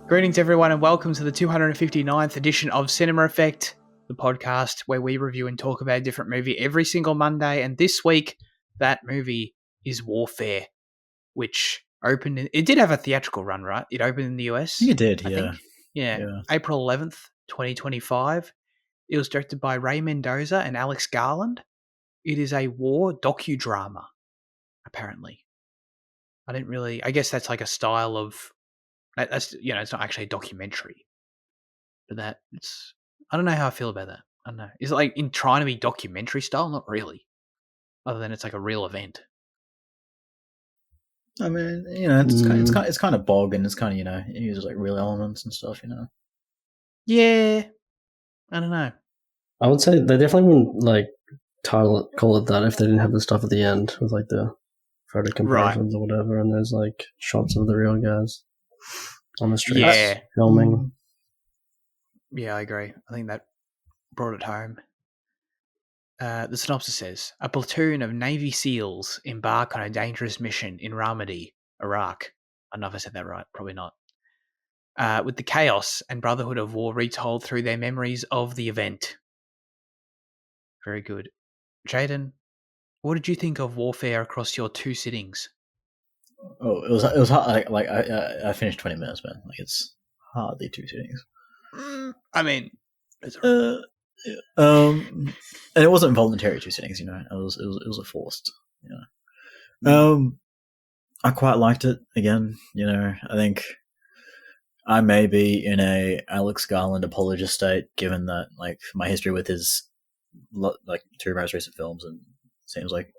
Greetings, everyone, and welcome to the 259th edition of Cinema Effect, the podcast where we review and talk about a different movie every single Monday. And this week, that movie is Warfare, which opened. It did have a theatrical run, right? It opened in the US. It did, I think. Yeah. April 11th, 2025. It was directed by Ray Mendoza and Alex Garland. It is a war docudrama, apparently. I guess that's like a style of. That's it's not actually a documentary, but I don't know how I feel about that. I don't know. Is it like in trying to be documentary style? Not really. Other than it's like a real event. I mean, it's kind of bog, and it's kind of it uses like real elements and stuff. Yeah, I don't know. I would say they definitely wouldn't call it that if they didn't have the stuff at the end with like the photo comparisons or whatever, and there's like shots of the real guys on the streets filming. Yeah, I agree. I think that brought it home. The synopsis says, a platoon of Navy SEALs embark on a dangerous mission in Ramadi, Iraq. I don't know if I said that right. Probably not. With the chaos and brotherhood of war retold through their memories of the event. Very good. Jaden, what did you think of Warfare across your two sittings? Oh, it was hard. I finished 20 minutes, man. Like, it's hardly two sittings. I mean, and it wasn't voluntary two sittings. It was a forced. I quite liked it. Again, I think I may be in a Alex Garland apologist state, given that like my history with his like two most recent films, and seems like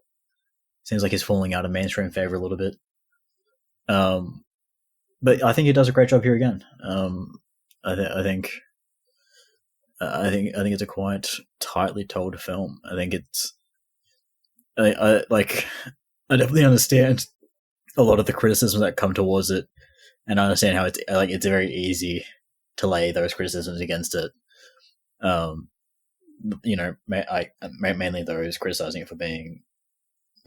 he's falling out of mainstream favor a little bit. But I think he does a great job here again. I think it's a quite tightly told film. I think it's I definitely understand a lot of the criticisms that come towards it, and I understand how it's very easy to lay those criticisms against it. Mainly those criticizing it for being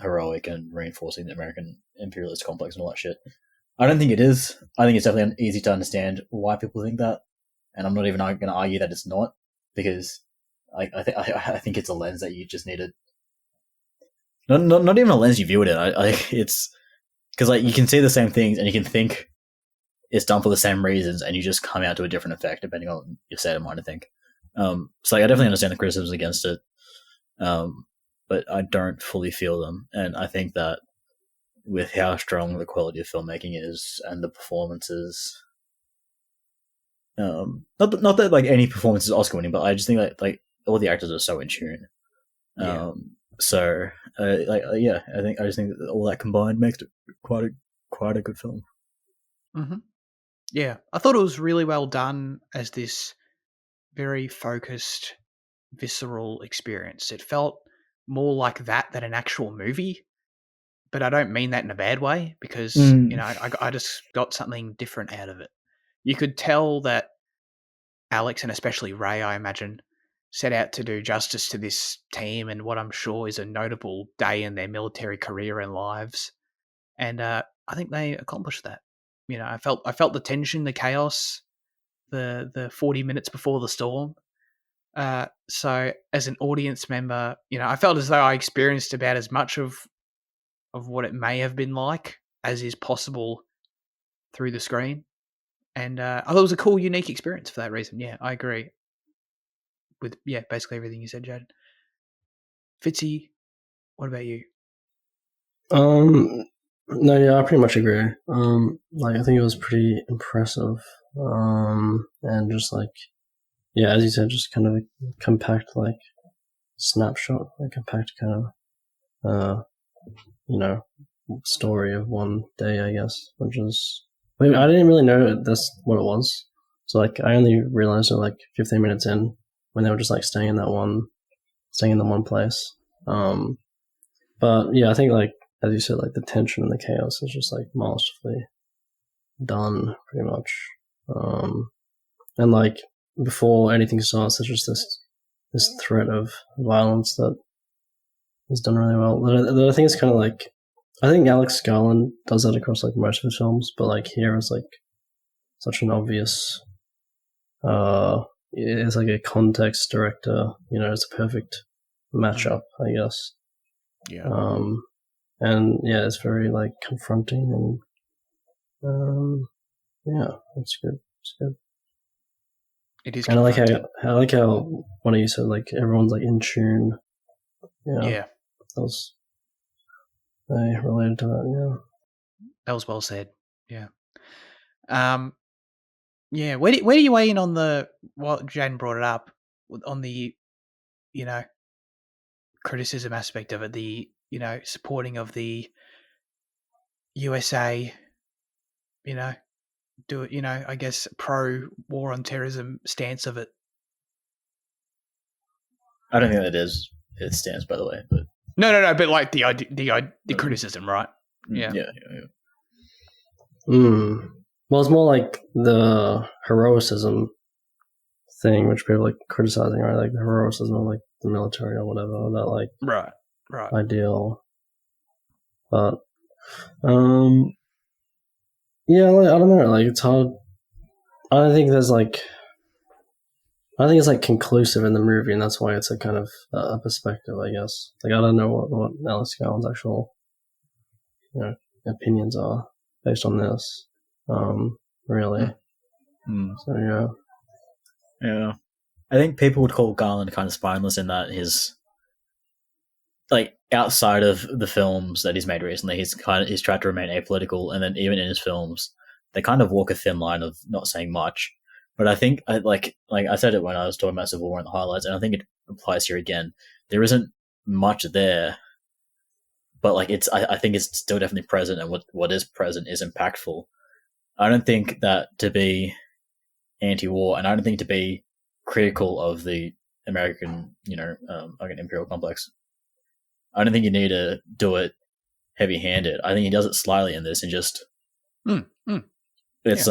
heroic and reinforcing the American imperialist complex and all that shit. I don't think it is. I think it's definitely easy to understand why people think that, and I'm not even going to argue that it's not, because I think it's a lens that you just needed. Not even a lens you view it in. It's because like you can see the same things and you can think it's done for the same reasons, and you just come out to a different effect depending on your state of mind. I think. So I definitely understand the criticisms against it, but I don't fully feel them, and I think that with how strong the quality of filmmaking is and the performances, not that like any performance is Oscar winning, but I just think that like all the actors are so in tune. I just think that all that combined makes it quite a good film. Mm-hmm. Yeah, I thought it was really well done as this very focused, visceral experience. It felt more like that than an actual movie, but I don't mean that in a bad way, because I just got something different out of it. You could tell that Alex, and especially Ray, I imagine, set out to do justice to this team and what I'm sure is a notable day in their military career and lives, and I think they accomplished that. I felt the tension, the chaos, the 40 minutes before the storm. So as an audience member, I felt as though I experienced about as much of what it may have been like as is possible through the screen. And I thought it was a cool, unique experience for that reason. Yeah, I agree with basically everything you said, Jade. Fitzy, what about you? No, yeah, I pretty much agree. I think it was pretty impressive. And just as you said, just kind of a compact snapshot, a compact kind of story of one day, I guess, which is. I didn't really know that's what it was. So I only realized it 15 minutes in when they were just staying in the one place. But yeah, I think as you said, the tension and the chaos is just masterfully done, pretty much. And before anything starts, there's just this threat of violence that is done really well. But I think it's kind of I think Alex Garland does that across most of his films, but here is such an obvious. It's like a context director. It's a perfect matchup, I guess. Yeah. And yeah, it's very like confronting and yeah, it's good. It's good. It is And I confronting. like how one of you said like everyone's like in tune. Yeah. That was I related to that. Yeah. That was well said. Yeah. Yeah. Where do you weigh in on what Jan brought it up on the, criticism aspect of it, the, supporting of the USA, I guess pro war on terrorism stance of it. I don't think that is its stance, by the way, but No, but like the idea, the criticism, right? Yeah. yeah. Well, it's more like the heroicism thing, which people like criticizing, right? Like the heroicism of like the military or whatever, that like right ideal. But yeah, like, I don't know. Like it's hard. I don't think there's like. I think it's like conclusive in the movie, and that's why it's a kind of a perspective, I guess. Like I don't know what Alex Garland's actual, opinions are based on this. Really. So yeah. Yeah. I think people would call Garland kind of spineless in that his, like, outside of the films that he's made recently, he's tried to remain apolitical, and then even in his films, they kind of walk a thin line of not saying much. But I think, like I said it when I was talking about Civil War in the highlights, and I think it applies here again. There isn't much there, but like I think it's still definitely present, and what is present is impactful. I don't think that to be anti-war, and I don't think to be critical of the American, like an imperial complex. I don't think you need to do it heavy-handed. I think he does it slyly in this, and just it's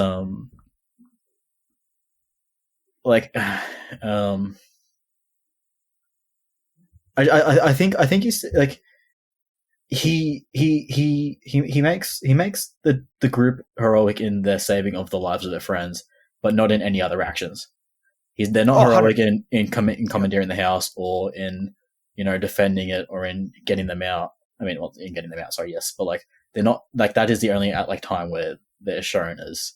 like I think he's like he makes the group heroic in their saving of the lives of their friends, but not in any other actions. They're not heroic in commandeering the house, or in defending it, or in getting them out. I mean, well, in getting them out, sorry, yes, but like they're not like that is the only time where they're shown as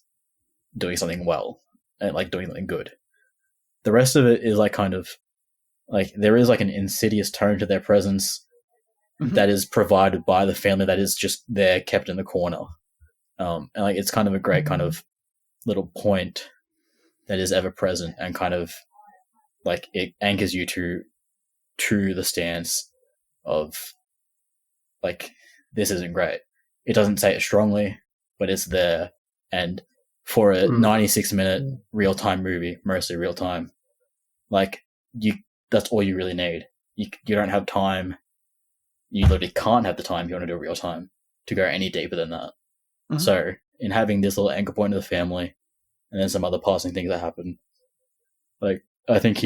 doing something well and like doing something good. The rest of it is like kind of like there is like an insidious tone to their presence that is provided by the family that is just there, kept in the corner. And like it's kind of a great kind of little point that is ever present, and kind of like it anchors you to the stance of like this isn't great. It doesn't say it strongly, but it's there. And for a 96-minute real-time movie, mostly real-time, like that's all you really need. You don't have time. You literally can't have the time if you want to do real time to go any deeper than that. So in having this little anchor point of the family, and then some other passing things that happen, like I think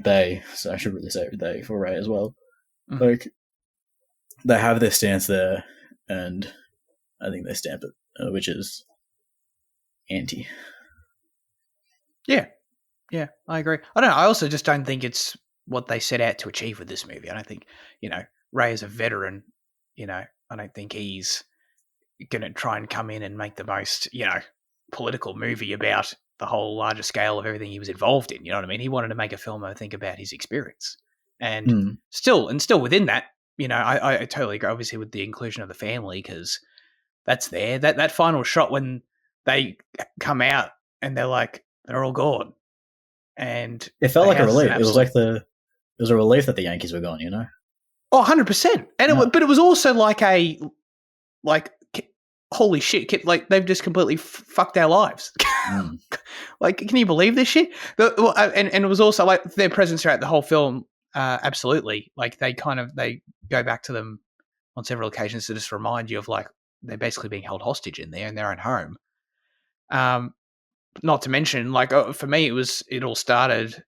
they, so I should really say they for Ray as well, like they have their stance there, and I think they stamp it, which is anti. Yeah, I agree. I don't know. I also just don't think it's what they set out to achieve with this movie. I don't think, Ray is a veteran, I don't think he's going to try and come in and make the most, political movie about the whole larger scale of everything he was involved in. You know what I mean? He wanted to make a film, I think, about his experience. And still within that, I totally agree, obviously, with the inclusion of the family, because that's there. That final shot when they come out and they're all gone. And it felt like a relief. It was a relief that the Yankees were gone, Oh, 100%. And but it was also like holy shit, like they've just completely fucked our lives. Like, can you believe this shit? And it was also like their presence throughout the whole film. Absolutely. Like they go back to them on several occasions to just remind you of like they're basically being held hostage in there in their own home. Not to mention, like, for me, it all started,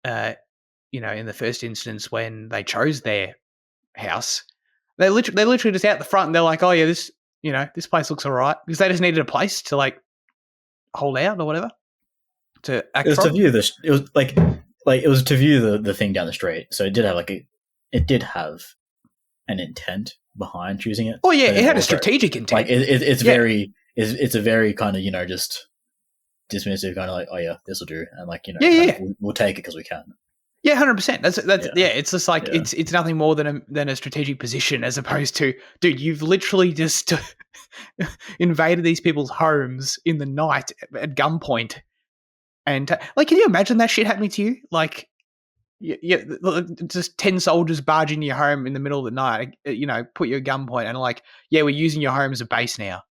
in the first instance when they chose their house. They're literally just out the front, and they're like, "Oh yeah, this place looks all right," because they just needed a place to like hold out or whatever to act It was to from. view this. It was like it was to view the thing down the street. So it did have it did have an intent behind choosing it. Oh yeah, But it then had a also, strategic intent. like it's Yeah. it's a very kind of just dismissive kind of like, oh yeah, this will do, and like Yeah. we'll take it because we can. Yeah, 100%. That's Yeah. It's just like Yeah. it's nothing more than a strategic position, as opposed to, dude, you've literally just invaded these people's homes in the night at gunpoint, and like, can you imagine that shit happening to you? Like, just 10 soldiers barge into your home in the middle of the night, put you at gunpoint, and like, yeah, we're using your home as a base now.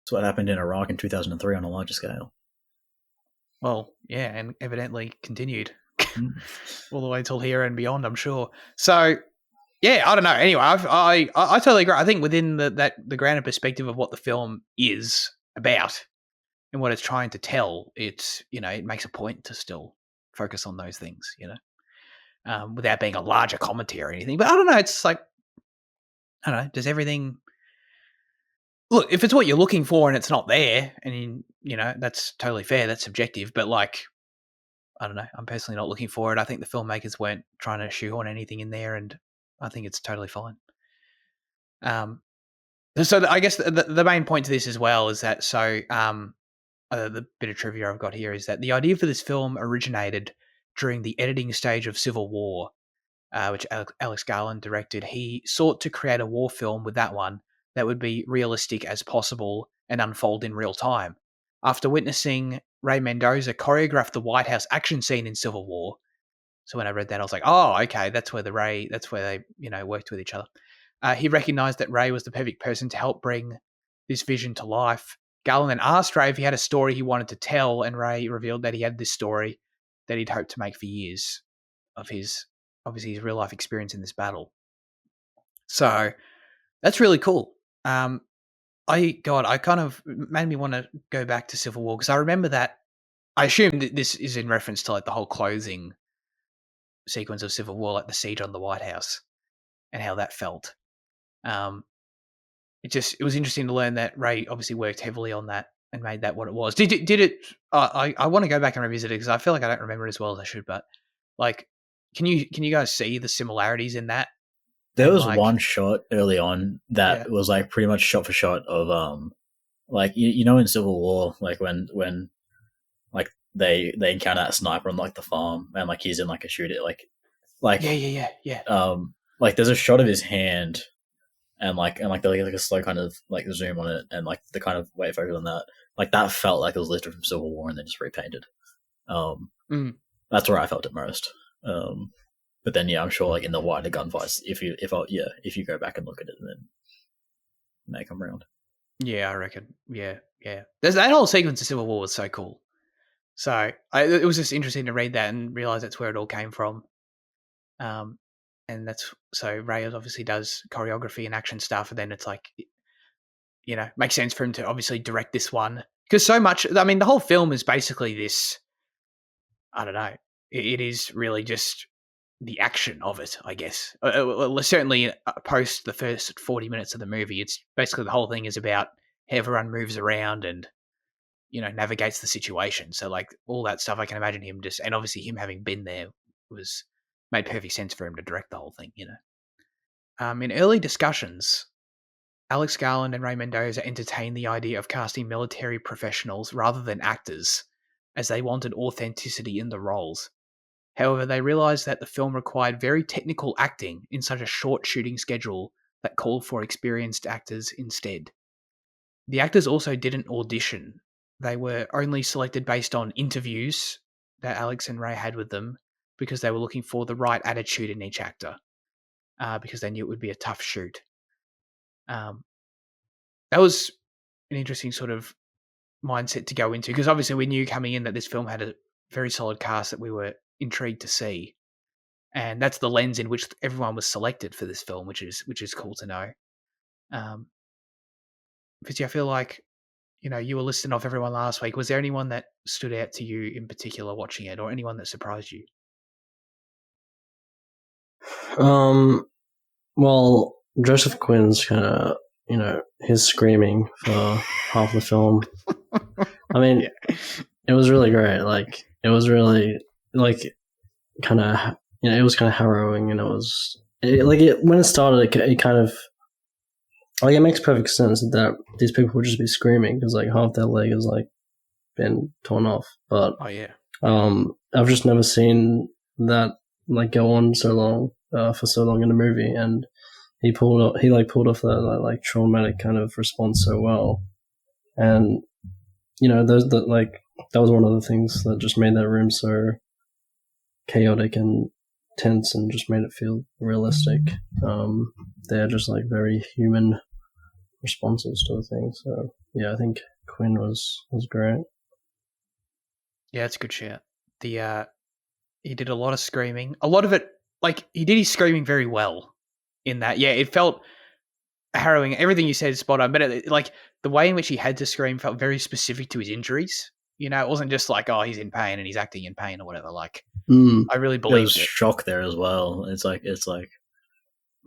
That's what happened in Iraq in 2003 on a larger scale. Well, yeah, and evidently continued Mm. all the way till here and beyond, I'm sure. So, yeah, I don't know. Anyway, I totally agree. I think within the grander perspective of what the film is about and what it's trying to tell, it makes a point to still focus on those things, without being a larger commentary or anything. But I don't know. It's like, I don't know. Does everything look? If it's what you're looking for and it's not there, and that's totally fair. That's subjective. But like, I don't know. I'm personally not looking for it. I think the filmmakers weren't trying to shoehorn anything in there, and I think it's totally fine. So I guess the main point to this as well is that the bit of trivia I've got here is that the idea for this film originated during the editing stage of Civil War, which Alex Garland directed. He sought to create a war film with that one that would be realistic as possible and unfold in real time. After witnessing Ray Mendoza choreograph the White House action scene in Civil War, so when I read that, I was like, oh, okay, that's where they worked with each other. He recognized that Ray was the perfect person to help bring this vision to life. Garland then asked Ray if he had a story he wanted to tell, and Ray revealed that he had this story that he'd hoped to make for years of his real life experience in this battle. So that's really cool. I kind of made me want to go back to Civil War, because I remember that. I assume that this is in reference to like the whole closing sequence of Civil War, like the siege on the White House and how that felt. It was interesting to learn that Ray obviously worked heavily on that and made that what it was. Did it? I want to go back and revisit it because I feel like I don't remember it as well as I should. But like, can you guys see the similarities in that? There was one shot early on that Yeah. was like pretty much shot for shot of like in Civil War, like when like they encounter that sniper on like the farm and like he's in like a shooter like yeah. Like there's a shot of his hand and like a slow kind of like zoom on it and like the kind of way focus on that, like that felt like it was lifted from Civil War and then just repainted. That's where I felt it most. But then I'm sure like in the wider gunfights, if you go back and look at it, then it may come around. Yeah, I reckon. Yeah. There's that whole sequence of Civil War was so cool. So it was just interesting to read that and realize that's where it all came from. And that's so Ray obviously does choreography and action stuff, and then it's like, makes sense for him to obviously direct this one, because so much. I mean, the whole film is basically this. I don't know. It is really just the action of it, I guess. Certainly, post the first 40 minutes of the movie, it's basically the whole thing is about how everyone moves around and navigates the situation. So like all that stuff, I can imagine him just, and obviously him having been there was made perfect sense for him to direct the whole thing. In early discussions, Alex Garland and Ray Mendoza entertained the idea of casting military professionals rather than actors, as they wanted authenticity in the roles. However, they realized that the film required very technical acting in such a short shooting schedule that called for experienced actors instead. The actors also didn't audition. They were only selected based on interviews that Alex and Ray had with them, because they were looking for the right attitude in each actor, because they knew it would be a tough shoot. That was an interesting sort of mindset to go into, because obviously we knew coming in that this film had a very solid cast that we were intrigued to see, and that's the lens in which everyone was selected for this film, which is cool to know. Because I feel like you were listing off everyone last week. Was there anyone that stood out to you in particular watching it, or anyone that surprised you? Well, Joseph Quinn's kind of, his screaming for half the film. I mean, Yeah. it was really great. Like, it was really like kind of, it was kind of harrowing, and when it started, it kind of like it makes perfect sense that these people would just be screaming because like half their leg is like been torn off. But Oh yeah. I've just never seen that like go on so long for so long in a movie, and he pulled off that like traumatic kind of response so well, and that was one of the things that just made that room so chaotic and tense and just made it feel realistic. They're just like very human responses to the thing. So yeah, I think Quinn was great. Yeah, it's a good shout. He did a lot of screaming. A lot of it, like he did his screaming very well. In that, yeah, it felt harrowing. Everything you said is spot on, but like the way in which he had to scream felt very specific to his injuries. It wasn't just like, oh, he's in pain and he's acting in pain or whatever. Like, I really There believed was it. shock there as well. It's like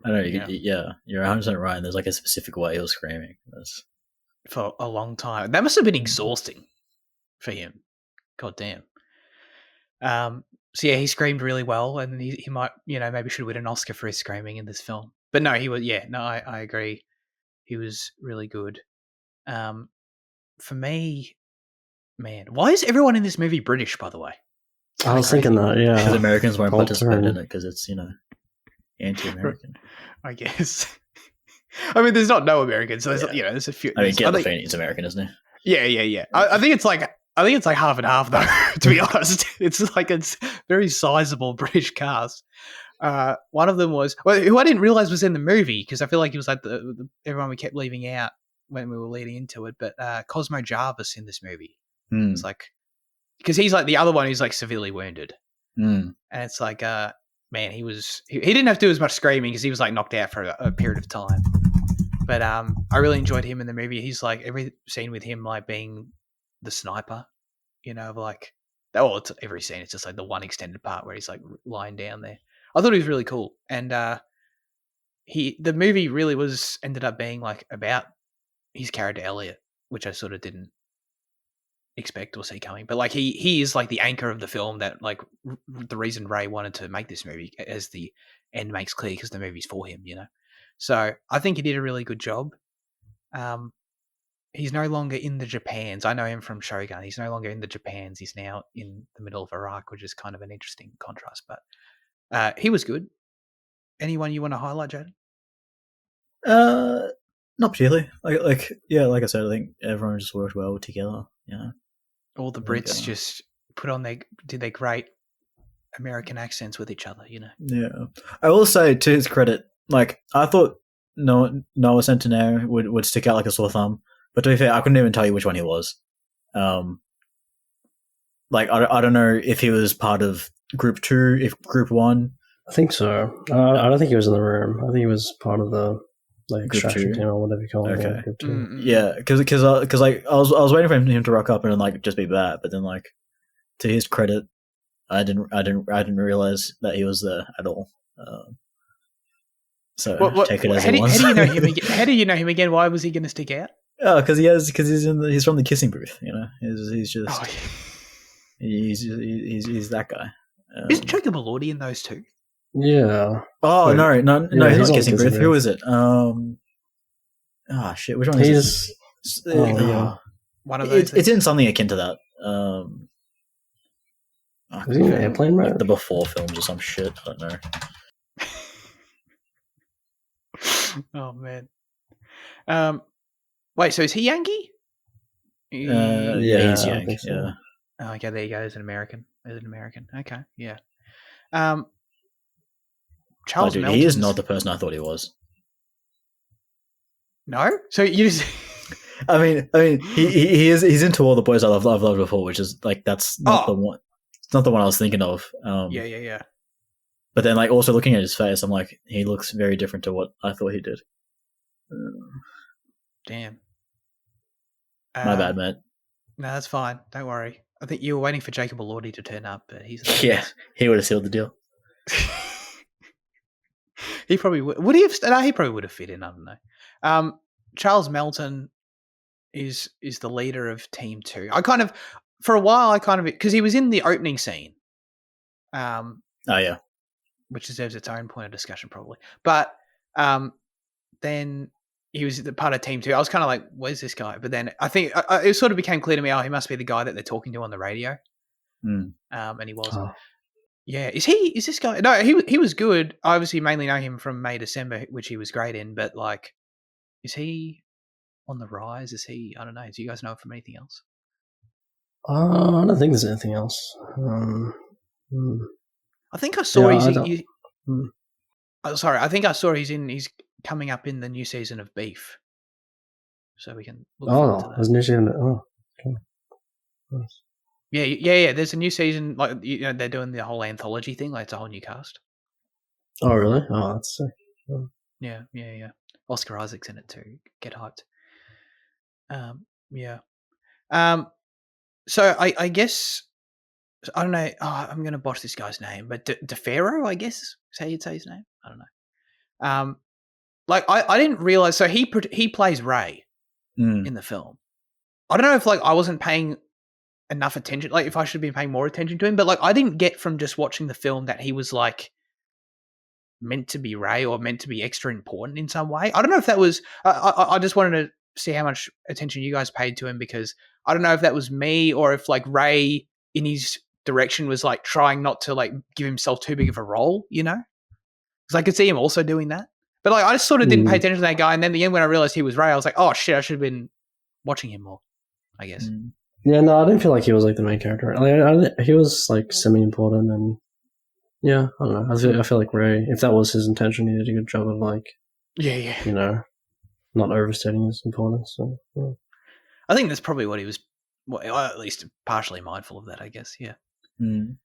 I don't know. Yeah, you're 100% right. There's like a specific way he was screaming. For a long time. That must have been exhausting for him. God damn. So yeah, he screamed really well, and he might, maybe should win an Oscar for his screaming in this film. But no, he was. Yeah, no, I agree. He was really good. For me, man, why is everyone in this movie British? By the way, I was thinking that. Yeah, because Americans won't Whole participate turn. in it because it's anti-American. I guess. I mean, there's not no Americans. So there's, there's a few. I mean, Gandolfini's American, isn't he? Yeah. I think it's like half and half though. To be honest, it's very sizable British cast. One of them was who I didn't realize was in the movie because I feel like he was like the everyone we kept leaving out when we were leading into it. But Cosmo Jarvis in this movie. It's like because he's like the other one who's like severely wounded, and it's like man, he didn't have to do as much screaming because he was like knocked out for a period of time. But I really enjoyed him in the movie. He's like every scene with him like being the sniper, like it's every scene. It's just like the one extended part where he's like lying down there. I thought he was really cool, and the movie really ended up being like about his character Elliot, which I sort of didn't expect or see coming. But like he is like the anchor of the film that like the reason Ray wanted to make this movie, as the end makes clear, because the movie's for him, So I think he did a really good job. He's no longer in the Japans. I know him from Shogun. He's no longer in the Japans. He's now in the middle of Iraq, which is kind of an interesting contrast. But he was good. Anyone you want to highlight, Jaden? Not particularly. Like I said, I think everyone just worked well together. All the Brits just did their great American accents with each other. Yeah, I will say to his credit, like I thought Noah Centineo would stick out like a sore thumb, but to be fair, I couldn't even tell you which one he was. Like I don't know if he was part of Group 2, if Group 1. I think so. I don't think he was in the room. I think he was part of the like extraction team or whatever you call it. Okay. Group 2. Yeah, because like I was waiting for him to rock up and like just be bad, but then like to his credit, I didn't realize that he was there at all. So take it as it was. How do you know him again? How do you know him again? Why was he going to stick out? Oh, because he's from the Kissing Booth. He's just he's that guy. Isn't Jacob Elordi in those two? Yeah. Oh Wait, no, yeah, he's not Kissing Booth. Who is it? Shit, which one is it? Yeah. One of those. It's in something akin to that. Was he in Airplane Mode? Like the Before films or some shit. I don't know. Oh man. Wait, so is he Yankee? Yeah, he's Yankee. So. Yeah. Oh, okay, there you go. There's an American. Okay, yeah. Charles Melton. He is not the person I thought he was. No? So you just I mean he is. He's into all the boys I've loved before, which is like that's not the one. It's not the one I was thinking of. Yeah. But then, like, also looking at his face, I'm like, he looks very different to what I thought he did. Damn. My bad, mate. No, that's fine. Don't worry. I think you were waiting for Jacob Elordi to turn up, but he's yeah, he would have sealed the deal. He probably would. Would he have? No, he probably would have fit in. I don't know. Charles Melton. is the leader of Team 2. For a while, because he was in the opening scene, Oh yeah. which deserves its own point of discussion probably. But then he was the part of Team 2. I was kind of like, where's this guy? But then I think it sort of became clear to me, he must be the guy that they're talking to on the radio. And he was. Oh. Yeah, is this guy? No, he was good. I obviously mainly know him from May December, which he was great in. But like, is he on the rise? Is he? I don't know. Do you guys know him from anything else? I don't think there's anything else. I think I saw Yeah, sorry, I think I saw he's coming up in the new season of Beef, so we can look forward to that. there's new season. Oh, cool. Nice. Yeah. There's a new season. Like they're doing the whole anthology thing. Like it's a whole new cast. Oh, really? Oh, that's sick. Oh. Yeah. Oscar Isaac's in it too. Get hyped. Yeah. So I guess I don't know. Oh, I'm gonna botch this guy's name, but DeFaro, I guess is how you'd say his name. I don't know. Like I didn't realize. So he plays Ray in the film. I don't know if like I wasn't paying enough attention, like if I should be paying more attention to him, but like I didn't get from just watching the film that he was like meant to be Ray or meant to be extra important in some way. I don't know if that was. I just wanted to see how much attention you guys paid to him, because I don't know if that was me or if like Ray in his direction was like trying not to like give himself too big of a role, because I could see him also doing that. But like I just sort of didn't pay attention to that guy, and then at the end when I realized he was Ray, I was like, oh shit, I should have been watching him more, I guess. Yeah, no, I didn't feel like he was like the main character. Like, he was like semi-important, and yeah, I don't know. I feel like Ray, if that was his intention, he did a good job of like, not overstating his importance. So, yeah. I think that's probably what he was, at least partially mindful of that, I guess. Yeah.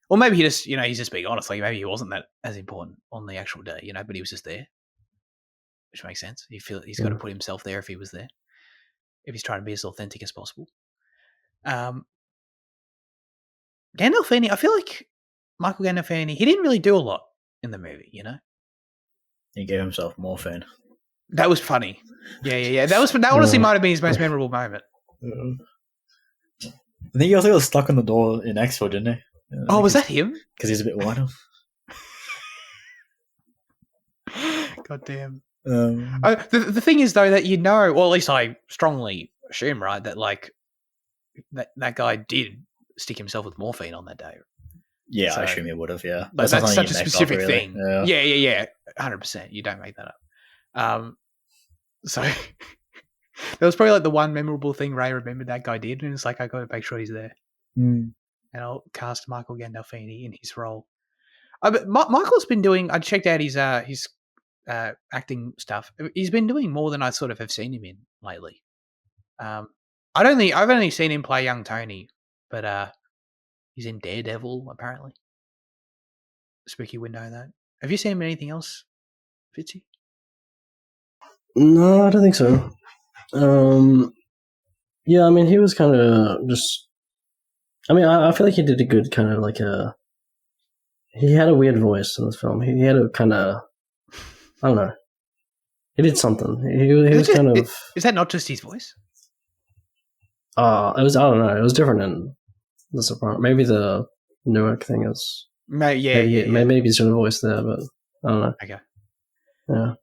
Or maybe he just, he's just being honest. Like maybe he wasn't that as important on the actual day, but he was just there, which makes sense. He's got to put himself there if he was there, if he's trying to be as authentic as possible. Gandolfini, I feel like Michael Gandolfini, he didn't really do a lot in the movie, He gave himself morphine. That was funny. Yeah. That honestly might have been his most memorable moment. I think he also got stuck on the door in Exford, didn't he? Oh, was that him? Because he's a bit wider. God damn. The thing is, though, that or at least I strongly assume, right, that like that guy did stick himself with morphine on that day. Yeah, so, I assume he would have. Yeah, that's such a specific thing. Yeah, 100%. You don't make that up. So that was probably like the one memorable thing Ray remembered that guy did, and it's like I got to make sure he's there. And I'll cast Michael Gandolfini in his role. But Michael's been doing. I checked out his acting stuff. He's been doing more than I sort of have seen him in lately. I've only seen him play young Tony, but he's in Daredevil apparently. Spooky would know that. Have you seen him in anything else, Fitzy? No, I don't think so. Yeah, I mean, he was kind of just. I mean, I feel like he did a good kind of like he had a weird voice in this film. He had a kind of. I don't know. He did something. He was kind of. Is that not just his voice? It was. I don't know. It was different in The Sopranos. Maybe the Newark thing is. Maybe he's doing a voice there, but I don't know. Okay. Yeah.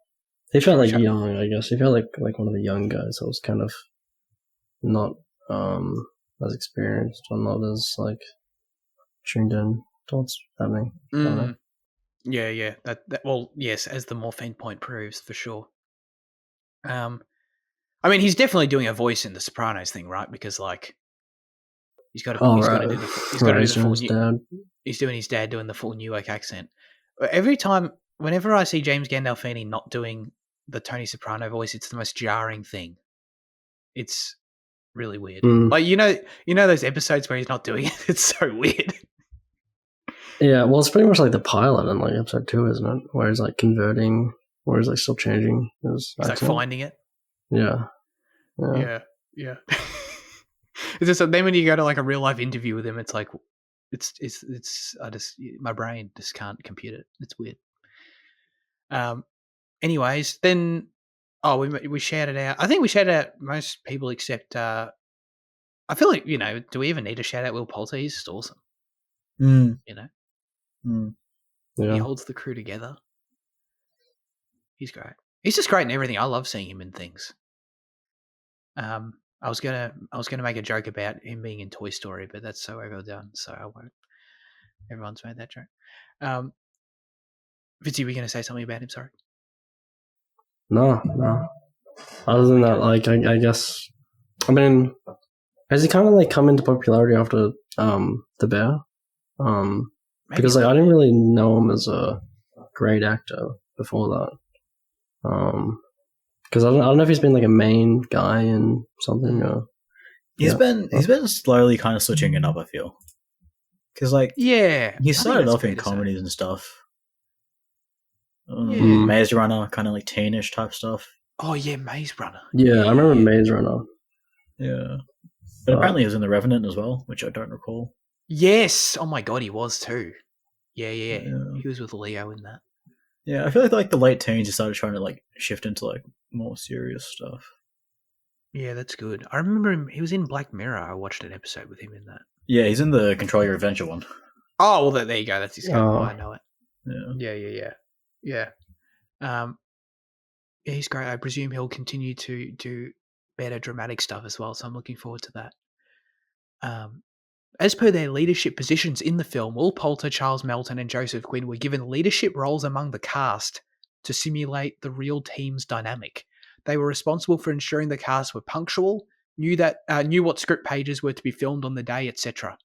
He felt like young, I guess. He felt like one of the young guys that was kind of not as experienced or not as like tuned in to what's happening. Yeah. That well, yes, as the morphine point proves, for sure. I mean, he's definitely doing a voice in the Sopranos thing, right? Because like he's got to do the full. He's doing his dad doing the full Newark accent. Whenever I see James Gandolfini not doing the Tony Soprano voice, it's the most jarring thing. It's really weird. Like those episodes where he's not doing it. It's so weird. Yeah, well, it's pretty much like the pilot in like episode 2, isn't it? Where he's like converting, where he's like still changing his accent. Like finding it. Yeah. It's just then when you go to like a real life interview with him, it's like my brain just can't compute it. It's weird. Anyways, then Oh, we shared it out. I think we shared out most people except. I feel like do we even need to shout out Will Poulter? He's just awesome. Mm. You know, Yeah. he holds the crew together. He's great. He's just great in everything. I love seeing him in things. I was gonna make a joke about him being in Toy Story, but that's so overdone, so I won't. Everyone's made that joke. Fitzy, were you gonna say something about him? Sorry. No. Other than that, like I guess, I mean, has he kind of like come into popularity after The Bear? Maybe Because like I didn't really know him as a great actor before that. Because I don't know if he's been like a main guy in something. Or, He's been slowly kind of switching it up. I feel because like yeah, he I think started that's off in fair to say. comedies and stuff. Yeah. Maze Runner, kind of like teenish type stuff. Oh yeah, Maze Runner. Yeah, I remember Maze Runner. Yeah, but apparently he was in The Revenant as well, which I don't recall. Yes. Oh my god, he was too. Yeah. Yeah. He was with Leo in that. Yeah, I feel like the late teens he started trying to like shift into like more serious stuff. Yeah, that's good. I remember him. He was in Black Mirror. I watched an episode with him in that. Yeah, he's in the Control Your Adventure one. Oh well, there you go. That's his character. Oh. I know it. Yeah. Yeah. Yeah, he's great. I presume he'll continue to do better dramatic stuff as well. So I'm looking forward to that. As per their leadership positions in the film, Will Poulter, Charles Melton, and Joseph Quinn were given leadership roles among the cast to simulate the real team's dynamic. They were responsible for ensuring the cast were punctual, knew what script pages were to be filmed on the day, etc.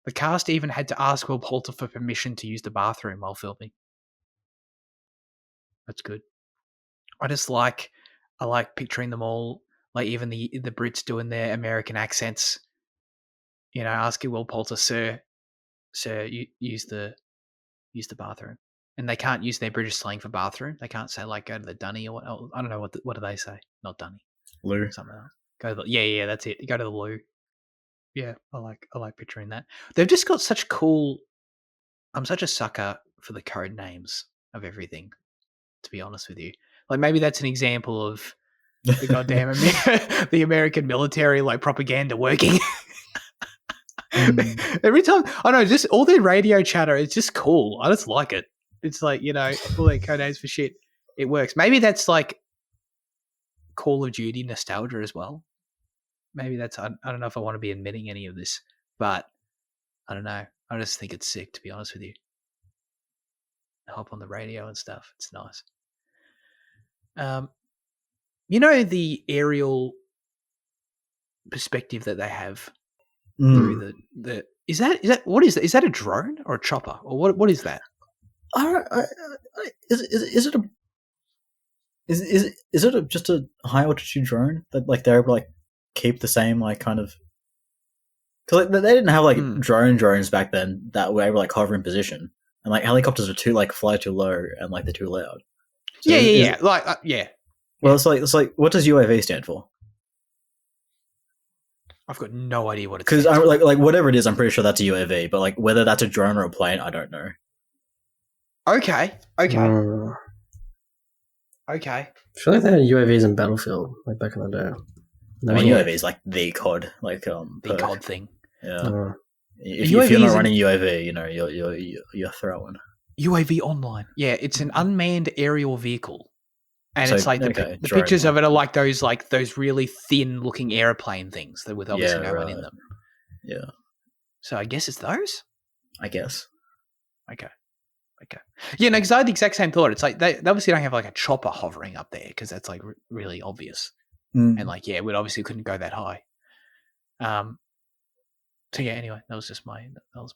The cast even had to ask Will Poulter for permission to use the bathroom while filming. That's good. I like picturing them all, like even the Brits doing their American accents. Asking Will Poulter, sir, use the bathroom, and they can't use their British slang for bathroom. They can't say like go to the dunny or what. I don't know what do they say? Not dunny, Lou. something else. Go to the yeah, that's it. Go to the loo. Yeah, I like picturing that. They've just got such cool. I'm such a sucker for the code names of everything. To be honest with you, like maybe that's an example of the goddamn the American military like propaganda working. Every time I know, just all their radio chatter is just cool. I just like it. It's like all their code names for shit. It works. Maybe that's like Call of Duty nostalgia as well. Maybe that's I don't know if I want to be admitting any of this, but I don't know. I just think it's sick, to be honest with you. Hop on the radio and stuff. It's nice. The aerial perspective that they have through the is that what is that? Is that a drone or a chopper or what is that? Is it just a high altitude drone that like they're able to like keep the same like kind of because like, they didn't have like drones back then that were able to like hover in position, and like helicopters are too like fly too low and like they're too loud. So yeah. Well, it's like what does UAV stand for? I've got no idea what it's because like whatever it is, I'm pretty sure that's a UAV, but like whether that's a drone or a plane, I don't know. Okay. I feel like they had UAVs in Battlefield, like back in the day. UAV is like the COD, like the COD thing. Yeah. If you're not running UAV, you're throwing. UAV online. Yeah, it's an unmanned aerial vehicle. And So, it's like the pictures of it are like those really thin looking airplane things that with obviously no one in them. Yeah. So I guess it's those? I guess. Okay. Yeah, no, because I had the exact same thought. It's like they obviously don't have like a chopper hovering up there because that's like really obvious. And like, yeah, we obviously couldn't go that high. So yeah, anyway, that was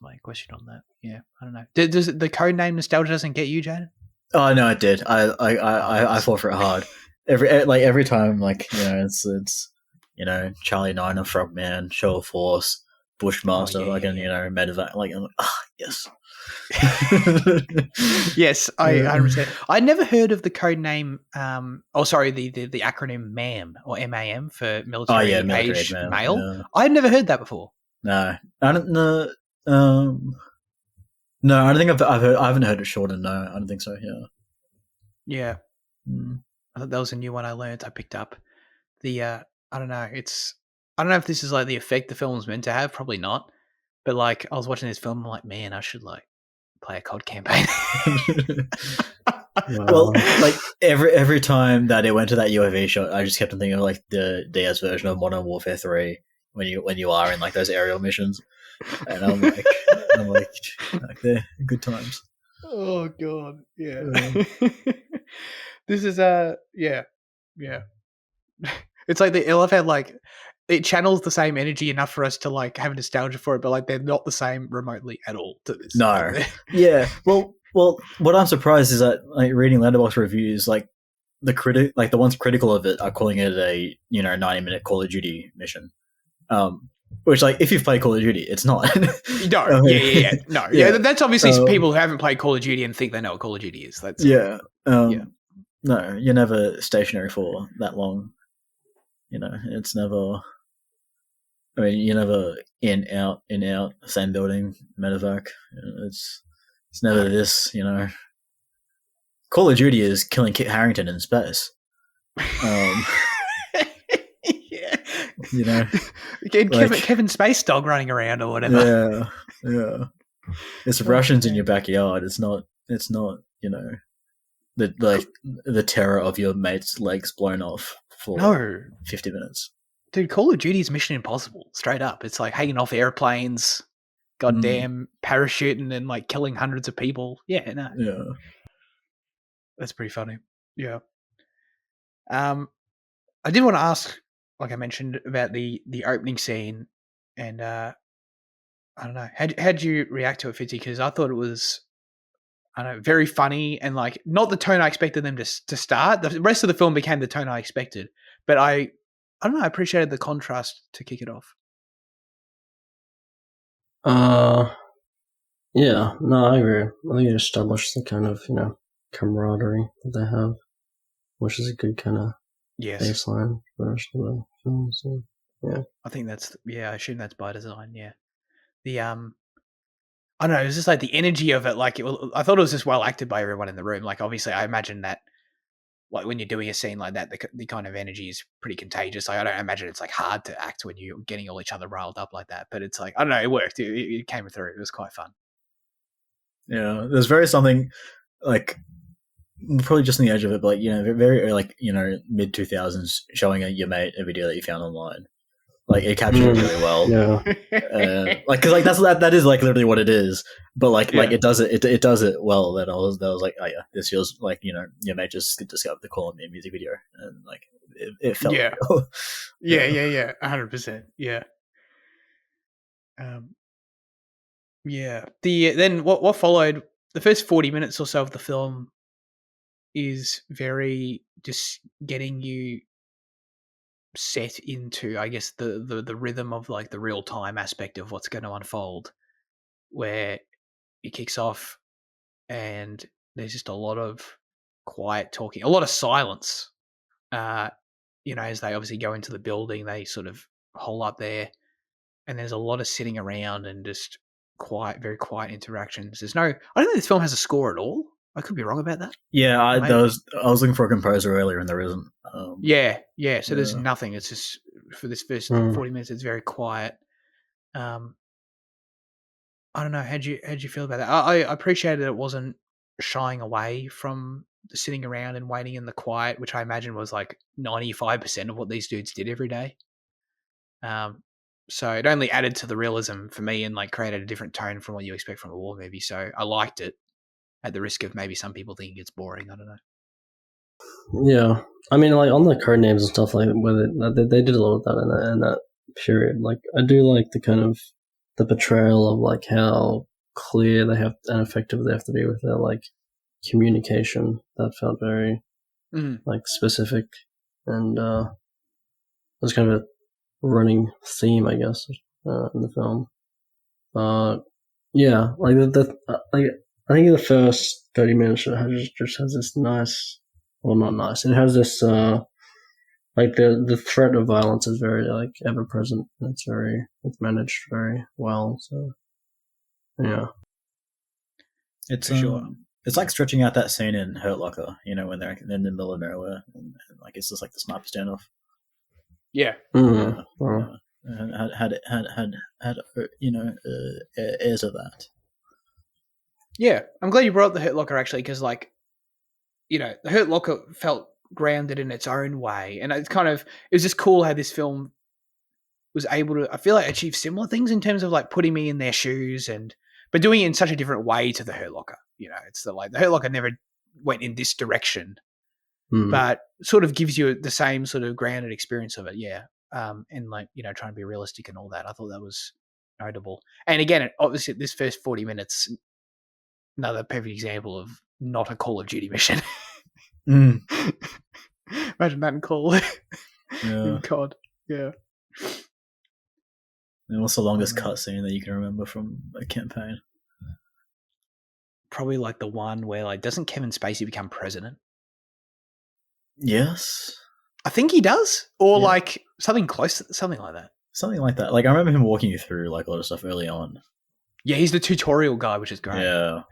my question on that. Yeah, I don't know. Does the code name nostalgia doesn't get you, Jaden? Oh no, it did. I fought for it hard. Every time, like it's Charlie Niner, Frogman, Show of Force, Bushmaster, Medevac. Like I'm like, yes. Yes, I 100%. I'd never heard of the code name. The acronym MAM or MAM for military age male. Yeah. I'd never heard that before. No, I don't know. No, I don't think I haven't heard it shortened. No, I don't think so. Yeah. Yeah. I thought that was a new one I picked up. The I don't know. I don't know if this is like the effect the film's meant to have. Probably not. But like, I was watching this film, I'm like, man, I should like play a COD campaign. Well, like every time that it went to that UAV shot, I just kept on thinking of like the DS version of Modern Warfare 3 when you are in like those aerial missions, and I'm like they're good times. Oh god, yeah. This is yeah. It's like the Elf had like it channels the same energy enough for us to like have nostalgia for it, but like they're not the same remotely at all to this. No, Like, yeah. Well, what I'm surprised is that like reading Letterboxd reviews, like the ones critical of it are calling it a 90-minute Call of Duty mission. Which like if you've played Call of Duty, it's not. No, yeah. That's obviously people who haven't played Call of Duty and think they know what Call of Duty is. That's yeah. No, you're never stationary for that long. It's never. I mean, you're never in out, same building, medevac. It's never this. Call of Duty is killing Kit Harington in space. Yeah. Kevin Space Dog running around or whatever. Yeah. It's Russians in your backyard. It's not. The terror of your mate's legs blown off for 50 minutes. Dude, Call of Duty's Mission Impossible, straight up. It's like hanging off airplanes, goddamn parachuting and like killing hundreds of people. Yeah, no. Yeah. That's pretty funny. Yeah. I did want to ask, like I mentioned, about the opening scene, and I don't know, how'd you react to it, Fitzy? Because I thought it was, I don't know, very funny and like not the tone I expected them to start. The rest of the film became the tone I expected, but I don't know, I appreciated the contrast to kick it off. Yeah, no, I agree. I think it established the kind of, camaraderie that they have, which is a good kind of baseline for the rest of the film. So, yeah. I think I assume that's by design, yeah. The, I don't know, it was just like the energy of it, like, I thought it was just well acted by everyone in the room. Like, obviously, I imagine that, like, when you're doing a scene like that, the kind of energy is pretty contagious. Like, I don't imagine it's, like, hard to act when you're getting all each other riled up like that. But it's like, I don't know, it worked. It came through. It was quite fun. Yeah, there's very something, like, probably just on the edge of it, but, very, like, mid 2000s showing your mate a video that you found online. Like, it captures it really well. Yeah. Like, because, like, that is, like, literally what it is. But, like, it does it well. That I was like, oh, yeah, this feels like, your mate just discovered the Call of Me music video. And, like, it felt real. Yeah. 100%. Yeah. Yeah. Then what followed, the first 40 minutes or so of the film is very just getting you set into, I guess, the rhythm of like the real time aspect of what's going to unfold, where it kicks off and there's just a lot of quiet talking, a lot of silence. As they obviously go into the building, they sort of hole up there, and there's a lot of sitting around and just quiet, very quiet interactions. I don't think this film has a score at all. I could be wrong about that. Yeah, I was looking for a composer earlier, and there isn't. So there's nothing. It's just for this first 40 minutes, it's very quiet. I don't know. How'd you feel about that? I appreciated it wasn't shying away from the sitting around and waiting in the quiet, which I imagine was like 95% of what these dudes did every day. So it only added to the realism for me and like created a different tone from what you expect from a war movie. So I liked it, at the risk of maybe some people thinking it's boring. I don't know. Yeah, I mean, like on the code names and stuff, like they did a lot of that in that period. Like, I do like the kind of the portrayal of like how clear they have and effective they have to be with their like communication. That felt very like specific, and was kind of a running theme, I guess, in the film. Yeah, like like. I think the first 30 minutes just has this nice, well, not nice. It has this, like the threat of violence is very like ever present. It's managed very well. So, yeah, it's for sure. It's like stretching out that scene in Hurt Locker, when they're in the middle of nowhere, and like it's just like the sniper standoff. Yeah. Mm. Yeah. Had airs of that. Yeah, I'm glad you brought up the Hurt Locker actually, because like, the Hurt Locker felt grounded in its own way, and it was just cool how this film was able to, I feel like, achieve similar things in terms of like putting me in their shoes, but doing it in such a different way to the Hurt Locker. It's the Hurt Locker never went in this direction, but sort of gives you the same sort of grounded experience of it. Yeah. And like, trying to be realistic and all that. I thought that was notable. And again, obviously this first 40 minutes, another perfect example of not a Call of Duty mission. Mm. Imagine that in Call. Yeah. God. Yeah. And what's the longest cutscene that you can remember from a campaign? Probably like the one where like, doesn't Kevin Spacey become president? Yes. I think he does. Or like something close, something like that. Something like that. Like I remember him walking you through like a lot of stuff early on. Yeah, he's the tutorial guy, which is great. Yeah.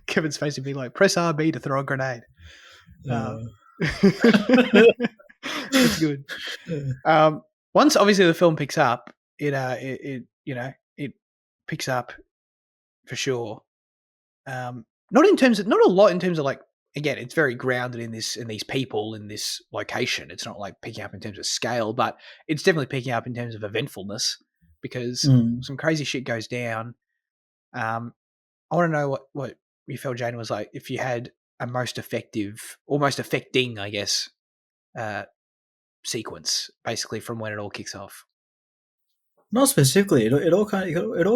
Kevin Spacey being like, press RB to throw a grenade. That's good. Once obviously the film picks up, it picks up for sure. Not a lot in terms of like, again, it's very grounded in these people in this location. It's not like picking up in terms of scale, but it's definitely picking up in terms of eventfulness because some crazy shit goes down. I want to know what you felt, Jane, was like if you had a most effective, almost affecting, I guess, sequence basically from when it all kicks off. Not specifically. It all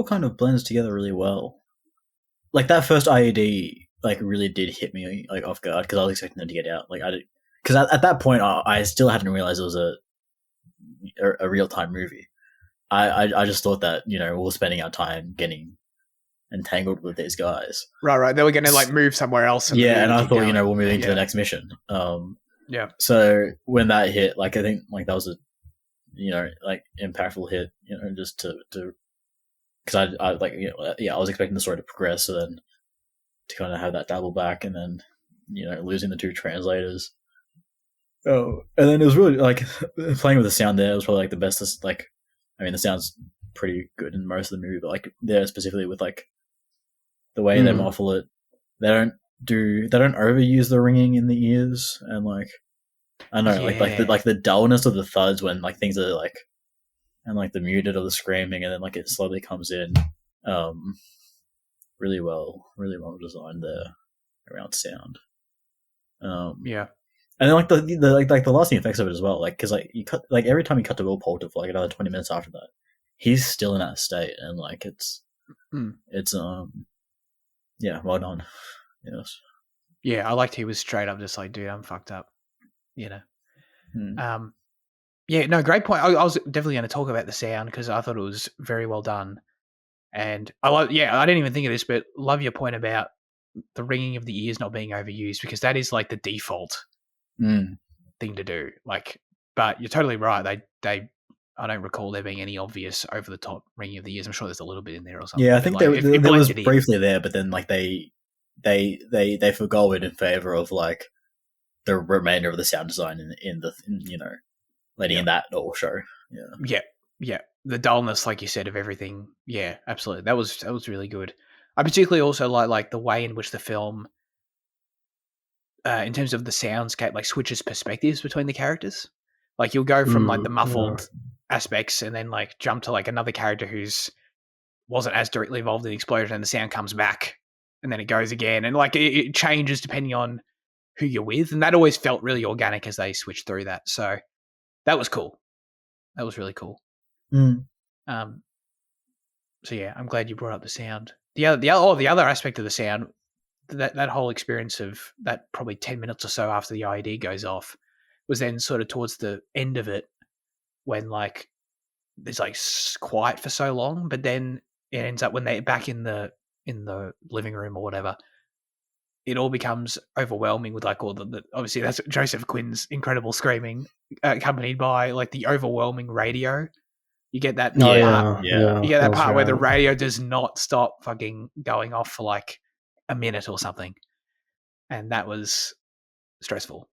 kind of blends together really well. Like that first IED, like really did hit me like off guard because I was expecting them to get out. Like because at that point I still hadn't realized it was a real time movie. I just thought that we were spending our time getting entangled with these guys. Right. They were going to like move somewhere else. And I thought we're moving to the next mission. Yeah. So when that hit, like I think like that was a like impactful hit. Just to because I like I was expecting the story to progress, so then to kind of have that double back, and then losing the two translators. Oh, and then it was really like playing with the sound there was probably like the best. Like, I mean, the sound's pretty good in most of the movie, but like there specifically with like the way they muffle it, they don't overuse the ringing in the ears, and like I don't know, like the dullness of the thuds when like things are like, and like the muted of the screaming, and then like it slowly comes in. Really well designed there around sound. And then like the lasting effects of it as well, like because like you cut like every time you cut to Will Poulter for like another 20 minutes after that, he's still in that state, and like it's well done. Yes. Yeah, I liked he was straight up just like, dude, I'm fucked up. Yeah, no, great point. I was definitely going to talk about the sound because I thought it was very well done. And I didn't even think of this, but love your point about the ringing of the ears not being overused because that is like the default thing to do. Like, but you're totally right. They I don't recall there being any obvious over the top ringing of the ears. I'm sure there's a little bit in there or something. Yeah, I think there was briefly there, but then like they forgo it in favor of like the remainder of the sound design in letting in that all show. Yeah. The dullness, like you said, of everything. Yeah, absolutely. That was really good. I particularly also like the way in which the film, in terms of the soundscape, like switches perspectives between the characters. Like you'll go from like the muffled aspects and then like jump to like another character who's wasn't as directly involved in the explosion, and the sound comes back, and then it goes again, and like it changes depending on who you're with, and that always felt really organic as they switched through that. So that was cool. That was really cool. So yeah, I'm glad you brought up the sound. The other aspect of the sound, that whole experience of that probably 10 minutes or so after the IED goes off, was then sort of towards the end of it when like it's like quiet for so long, but then it ends up when they're back in the living room or whatever, it all becomes overwhelming with like all the obviously that's Joseph Quinn's incredible screaming, accompanied by like the overwhelming radio You get that Oh part. yeah. You get that part where the right. radio does not stop fucking going off for like a minute or something, and that was stressful.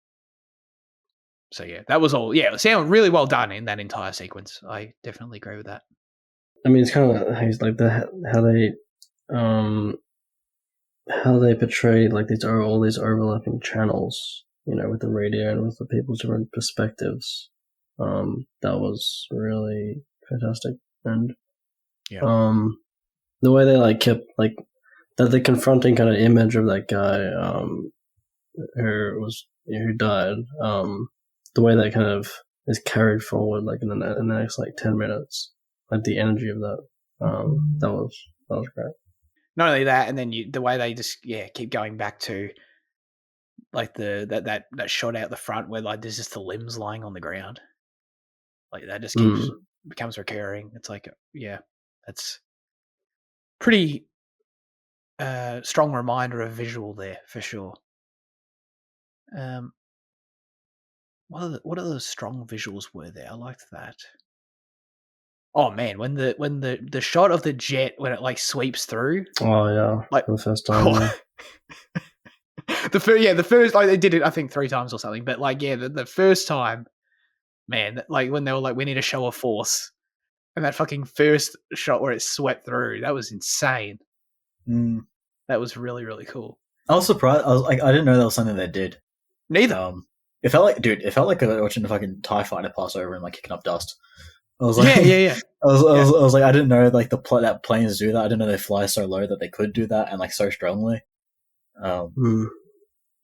So yeah, that was all. Yeah, it sounded really well done in that entire sequence. I definitely agree with that. I mean, it's kind of like how they portrayed like all these overlapping channels, with the radio and with the people's different perspectives. That was really fantastic, and the way they like kept like that the confronting kind of image of that guy who died. The way that kind of is carried forward, like in the next like 10 minutes, like the energy of that, that was great. Not only that, and then the way they just keep going back to like that shot out the front where like there's just the limbs lying on the ground, like that just becomes recurring. It's like that's pretty strong reminder of visual there for sure. What other strong visuals were there? I liked that. Oh man, when the shot of the jet when it like sweeps through. Oh yeah, like for the first time. the first like they did it I think 3 times or something, but like the first time, man, like when they were like we need to show a force, and that fucking first shot where it swept through, that was insane. That was really really cool. I was surprised. I was like, I didn't know that was something they did. Neither. It felt like watching a fucking TIE fighter pass over and like kicking up dust. I was like, yeah. I was like, I didn't know like that planes do that. I didn't know they fly so low that they could do that and like so strongly. And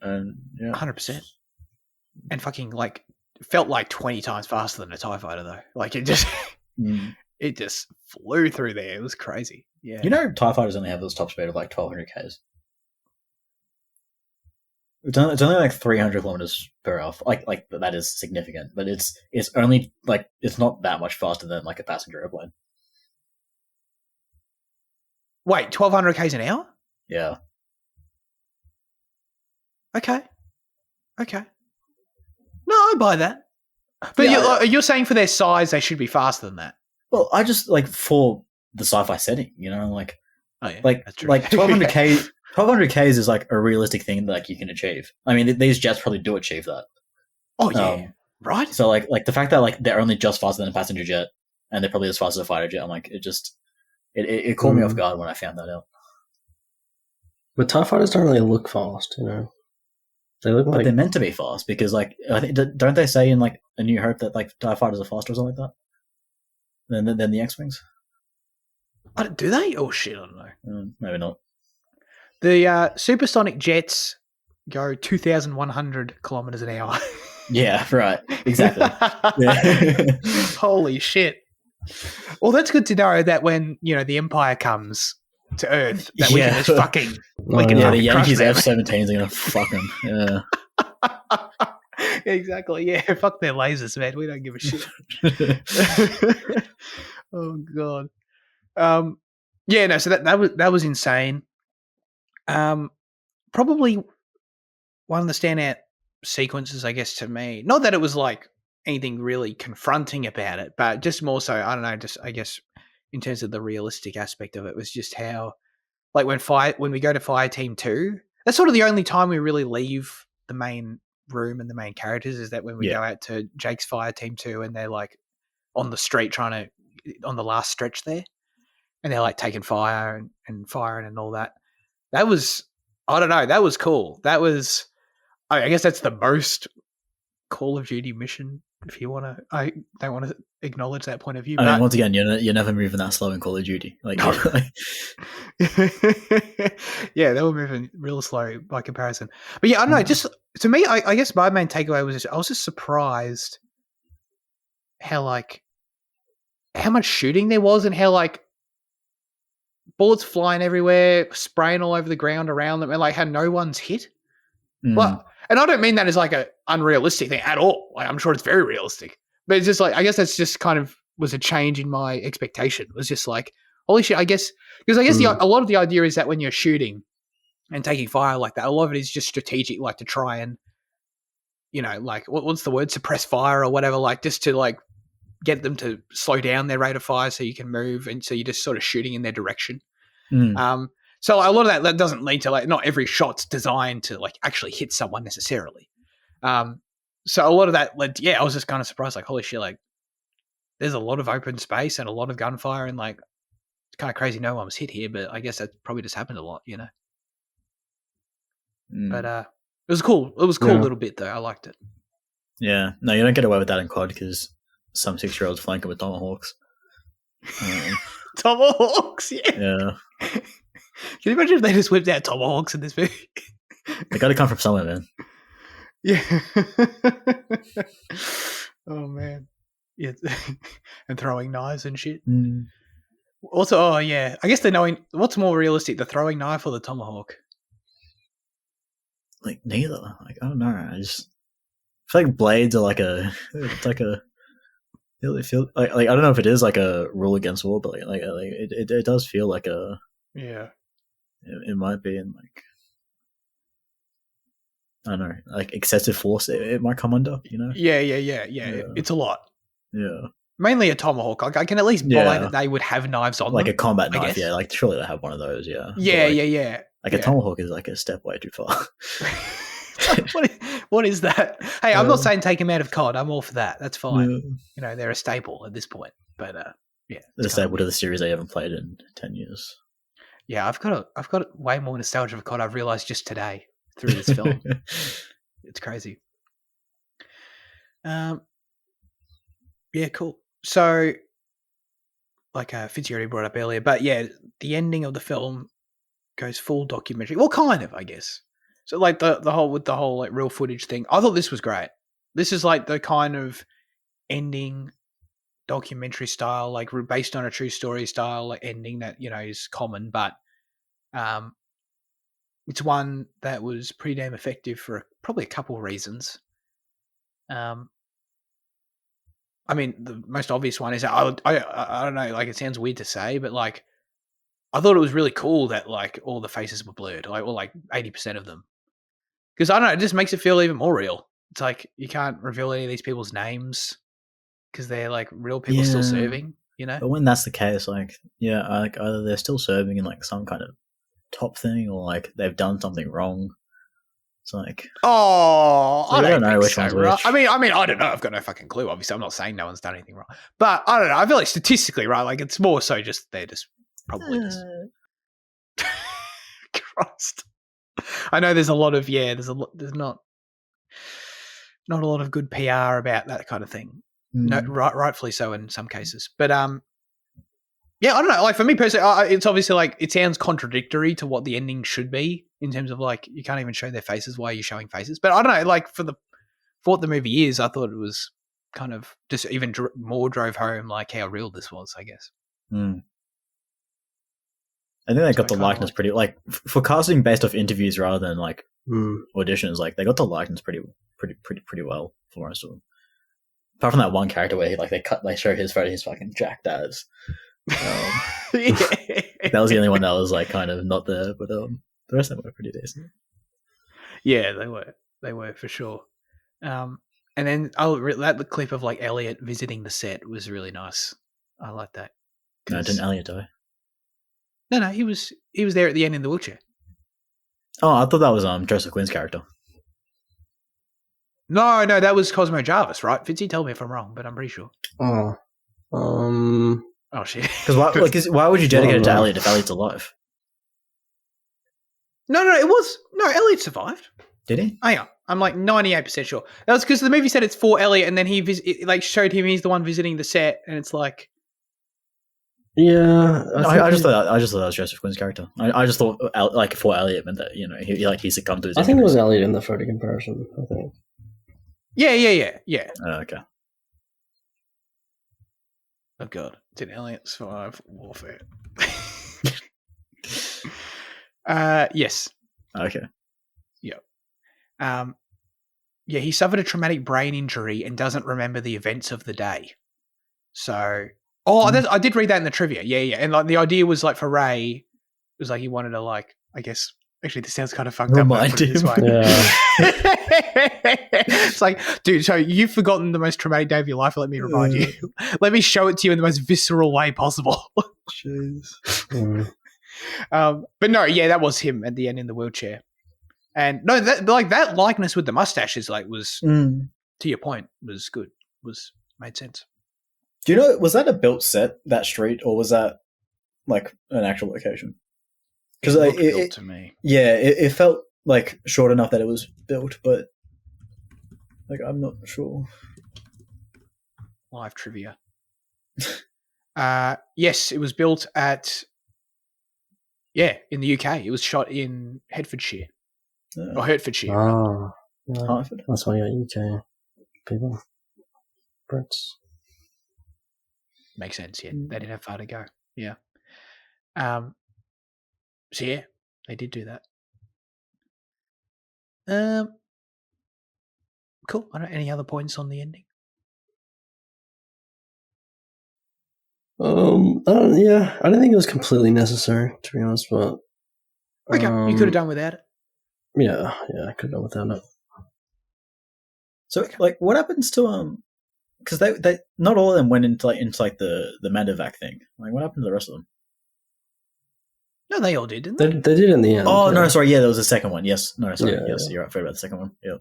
yeah, 100%. And fucking like felt like 20 times faster than a TIE fighter though. Like it just it just flew through there. It was crazy. Yeah. TIE fighters only have this top speed of like 1200 k's. It's only like 300 kilometers per hour. Like that is significant, but it's only like it's not that much faster than like a passenger airplane. Wait, 1200 k's an hour? Yeah. Okay. No, I buy that. But you're saying for their size, they should be faster than that. Well, I just like for the sci-fi setting, like, that's true. like 1200 k's is like a realistic thing that like you can achieve. I mean, these jets probably do achieve that. Oh yeah, right. So like the fact that like they're only just faster than a passenger jet, and they're probably as fast as a fighter jet. I'm like, it caught me off guard when I found that out. But TIE fighters don't really look fast, They look but they're meant to be fast because like I think don't they say in like A New Hope that like TIE fighters are faster or something like that than the X-wings? Do they? Oh shit, I don't know. Maybe not. The supersonic jets go 2,100 kilometers an hour. Yeah, right. Exactly. Yeah. Holy shit. Well, that's good to know that when, the Empire comes to Earth, that we can just fucking... the Yankees F-17s are going to fuck them. Yeah. Exactly, yeah. Fuck their lasers, man. We don't give a shit. Oh, God. So that was insane. Probably one of the standout sequences, I guess, to me. Not that it was like anything really confronting about it, but just more so, I don't know, just I guess in terms of the realistic aspect of it was just how, like when we go to Fire Team 2, that's sort of the only time we really leave the main room and the main characters is that when we go out to Jake's Fire Team 2 and they're like on the street on the last stretch there, and they're like taking fire and firing and all that. That was, I don't know, that was cool. That was, I guess that's the most Call of Duty mission, if you want to. I don't want to acknowledge that point of view. I mean, once again, you're never moving that slow in Call of Duty. Like, no. Yeah, they were moving real slow by comparison. But yeah, I don't know. Just to me, I guess my main takeaway was I was just surprised how much shooting there was and how bullets flying everywhere, spraying all over the ground around them, and like how no one's hit. Well, and I don't mean that as like a unrealistic thing at all. Like I'm sure it's very realistic, but it's just like I guess that's just kind of was a change in my expectation. It was just like holy shit. I guess because a lot of the idea is that when you're shooting and taking fire like that, a lot of it is just strategic, like to try and like what's the word, suppress fire or whatever, like just to like get them to slow down their rate of fire so you can move, and so you're just sort of shooting in their direction. Mm. So a lot of that doesn't lead to not every shot's designed to actually hit someone necessarily. So a lot of that led I was just kind of surprised, holy shit, there's a lot of open space and a lot of gunfire, and it's kind of crazy no one was hit here, but I guess that probably just happened a lot, But it was cool. It was a cool little bit though. I liked it. Yeah. No, you don't get away with that in COD because some 6-year-olds flank it with tomahawks. Tomahawks, yeah. Yeah. Can you imagine if they just whipped out tomahawks in this movie? They got to come from somewhere, man. Yeah. Oh man. Yeah. And throwing knives and shit. Mm. Also, I guess what's more realistic, the throwing knife or the tomahawk? Neither. I don't know. I feel like blades are it feel I don't know if it is a rule against war, but it does feel like a it might be in I don't know, excessive force it might come under, Yeah. It's a lot. Yeah. Mainly a tomahawk. I can at least buy that they would have knives on them. A combat knife, yeah. Surely they have one of those, yeah. Yeah. A tomahawk is a step way too far. What is that? Hey, I'm not saying take him out of COD. I'm all for that. That's fine. Yeah. They're a staple at this point. But yeah, they're a staple to the series I haven't played in 10 years. Yeah, I've got way more nostalgia for COD. I've realized just today through this film. It's crazy. Yeah, cool. So, Fitzy already brought up earlier, but yeah, the ending of the film goes full documentary. Well, kind of, I guess. So, the whole real footage thing. I thought this was great. This is the kind of ending documentary style, based on a true story style, ending that is common, but it's one that was pretty damn effective for probably a couple of reasons. I mean, the most obvious one is I don't know, it sounds weird to say, but I thought it was really cool that all the faces were blurred, or 80% of them, because I don't know, it just makes it feel even more real. It's you can't reveal any of these people's names because they're real people still serving, But when that's the case, either they're still serving in some kind of top thing, or they've done something wrong. It's I don't know which one's which. I mean, I don't know. I've got no fucking clue. Obviously, I'm not saying no one's done anything wrong, but I don't know. I feel statistically, right? It's more so just they're just probably just. Christ, I know there's a lot of there's not a lot of good PR about that kind of thing. No, rightfully so in some cases, but yeah, I don't know. For me personally, it's obviously it sounds contradictory to what the ending should be in terms of you can't even show their faces. Why are you showing faces? But I don't know. For what the movie is, I thought it was kind of just even more drove home how real this was, I guess. I think they got the likeness pretty for casting based off interviews rather than auditions. They got the likeness pretty well for most of them. Apart from that one character where they show his photo, he's fucking jacked as. That was the only one that was kind of not there, but the rest of them were pretty decent. Yeah, they were for sure. And then the clip of Elliot visiting the set was really nice. I like that. No, didn't Elliot die? No, he was there at the end in the wheelchair. Oh, I thought that was Joseph Quinn's character. No, that was Cosmo Jarvis, right? Fitzy, tell me if I'm wrong, but I'm pretty sure. Oh shit! Because why would you dedicate it to Elliot if Elliot's alive? No, it was Elliot survived. Did he? Hang on, I'm 98% sure. That was because the movie said it's for Elliot, and then he showed him he's the one visiting the set, and it's yeah. I just thought that was Joseph Quinn's character. I just thought for Elliot meant that he succumbed to his. I think it was Elliot in the photo comparison. I think. Yeah. Okay. Oh god, did Elliot survive warfare? Yes. Okay. Yeah. He suffered a traumatic brain injury and doesn't remember the events of the day. So, I did read that in the trivia. Yeah. And the idea was for Ray, it was he wanted to I guess Actually, this sounds kind of fucked up. Remind Put it this him. way. Yeah. It's like, dude, so you've forgotten the most traumatic day of your life. Let me remind you. Let me show it to you in the most visceral way possible. Jeez. But no, yeah, that was him at the end in the wheelchair. And no, that likeness with the mustaches, was Mm. to your point, was good. Made sense. Do you know, was that a built set, that street, or was that like an actual location? Because It looked built to me. Yeah, it felt like short enough that it was built, but like I'm not sure. Live trivia. Yes, it was built in the UK. It was shot in Hertfordshire. Or Hertfordshire. Oh, yeah. Hartford. That's why you got UK people. Brits. Makes sense, yeah. They didn't have far to go. Yeah. So yeah, they did do that. Cool. I don't know, any other points on the ending? I don't think it was completely necessary, to be honest, but Okay, you could have done without it. Yeah, I could have done without it. So, like, what happens to because they not all of them went into the medevac thing. Like, what happened to the rest of them? No, they all did, didn't they? They did in the end. Oh no, sorry, yeah, there was a second one. Yes, no, sorry, Yeah, yes, yeah. you're right. Forgot about the second one. Yeah,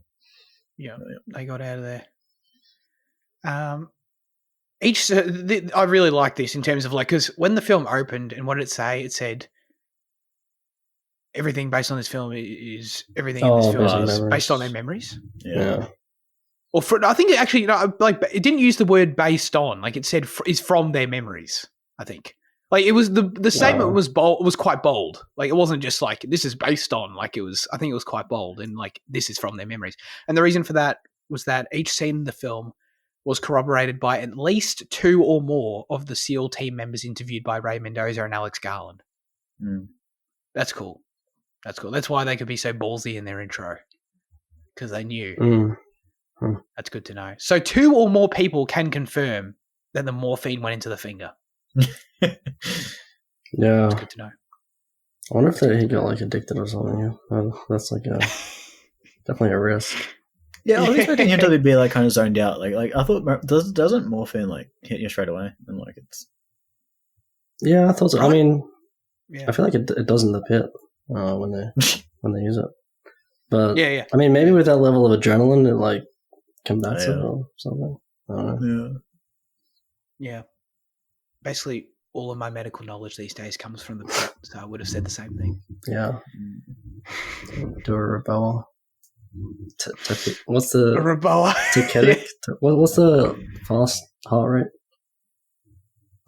Yeah, they got out of there. I really like this in terms of because when the film opened, and what did it say? It said everything based on this film is everything in this film is based on their memories. Yeah. Or I think it actually, it didn't use the word based on. Like it said, is from their memories. I think. Like it was the statement was bold. Was quite bold. Like it wasn't just like this is based on. Like it was. I think it was quite bold and like this is from their memories. And the reason for that was that each scene in the film was corroborated by at least 2 or more of the SEAL team members interviewed by Ray Mendoza and Alex Garland. Mm. That's cool. That's cool. That's why they could be so ballsy in their intro because they knew. That's good to know. So 2 or more people can confirm that the morphine went into the finger. Yeah. That's good to know. I wonder if he got like addicted or something. That's like definitely a risk. Yeah, I was expecting him to be like kind of zoned out. Like I thought, doesn't morphine like hit you straight away? And like it's. Yeah, I thought so. I mean, yeah. I feel like it does in the pit when they use it. But yeah. I mean, maybe with that level of adrenaline, it like combats it or something. I don't know. Yeah. Basically, all of my medical knowledge these days comes from the pit, so I would have said the same thing. Yeah. Do a Reboa. What's the Reboa? Tachytic? What's the fast heart rate?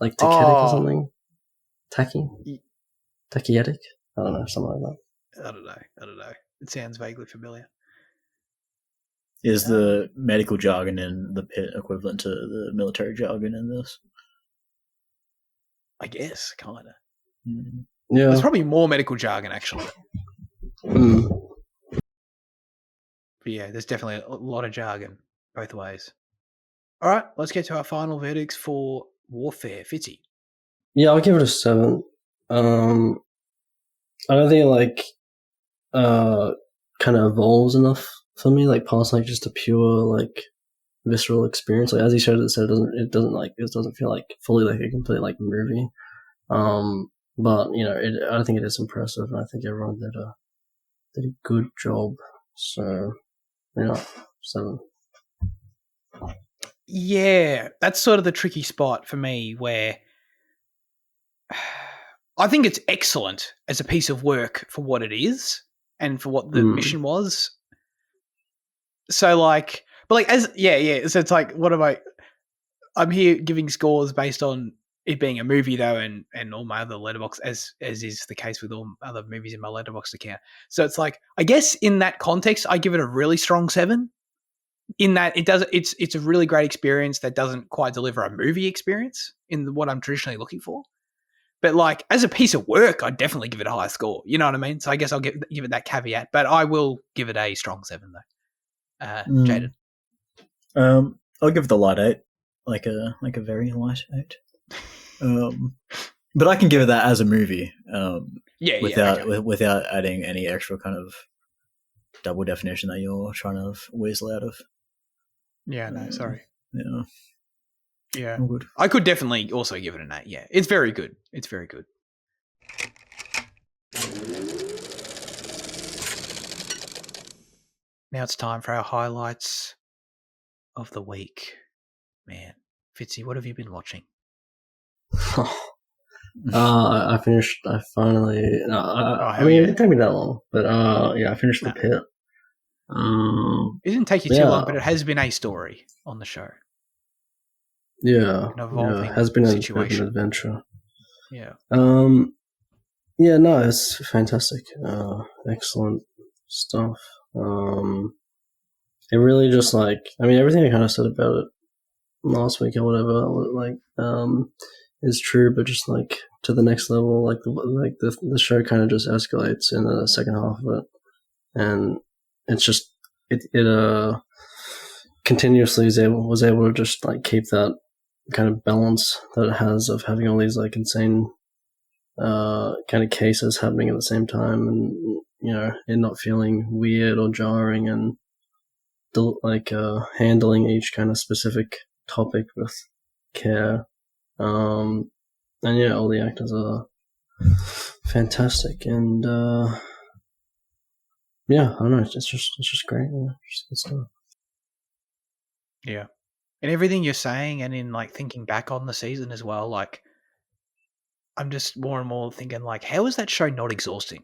Like tachytic or something? Tachyetic? I don't know, something like that. I don't know. It sounds vaguely familiar. Is the medical jargon in the pit equivalent to the military jargon in this? I guess, kind of. Yeah. There's probably more medical jargon, actually. But yeah, there's definitely a lot of jargon both ways. All right, let's get to our final verdicts for Warfare. Fitzy. Yeah, I'll give it a 7. I don't think it kind of evolves enough for me, like past like just a pure like visceral experience. Like as he showed it, so it doesn't feel like fully like a complete like movie. But I think it is impressive, and I think everyone did a good job. So 7. Yeah, that's sort of the tricky spot for me where I think it's excellent as a piece of work for what it is and for what the mission was. So so it's like, what am I'm here giving scores based on it being a movie though, and all my other letterbox as is the case with all other movies in my letterbox account. So it's like, I guess in that context, I give it a really strong 7. In that it's a really great experience that doesn't quite deliver a movie experience in what I'm traditionally looking for. But like as a piece of work, I'd definitely give it a higher score. You know what I mean? So I guess I'll give it that caveat, but I will give it a strong 7 though. Jaden. I'll give it the light 8, like a very light 8. But I can give it that as a movie, without adding any extra kind of double definition that you're trying to weasel out of. Yeah, no, sorry. Yeah. Yeah. All good. I could definitely also give it an 8. Yeah. It's very good. It's very good. Now it's time for our highlights of the week. Man, Fitzy, what have you been watching? I finished. I finally. I mean, it didn't take me that long, but I finished The Pit. It didn't take you too long, but it has been a story on the show. Yeah, An evolving it has been situation. An adventure. Yeah. Yeah, no, it's fantastic. Excellent stuff. It really just everything I kind of said about it last week or whatever, is true, but just to the next level. The show kind of just escalates in the second half of it, and it's just it continuously was able to just keep that kind of balance that it has of having all these insane kind of cases happening at the same time, and it not feeling weird or jarring, and handling each kind of specific topic with care. And yeah, all the actors are fantastic, and yeah, I don't know, it's just great. Just good stuff. Yeah. And everything you're saying, and in thinking back on the season as well, I'm just more and more thinking how is that show not exhausting?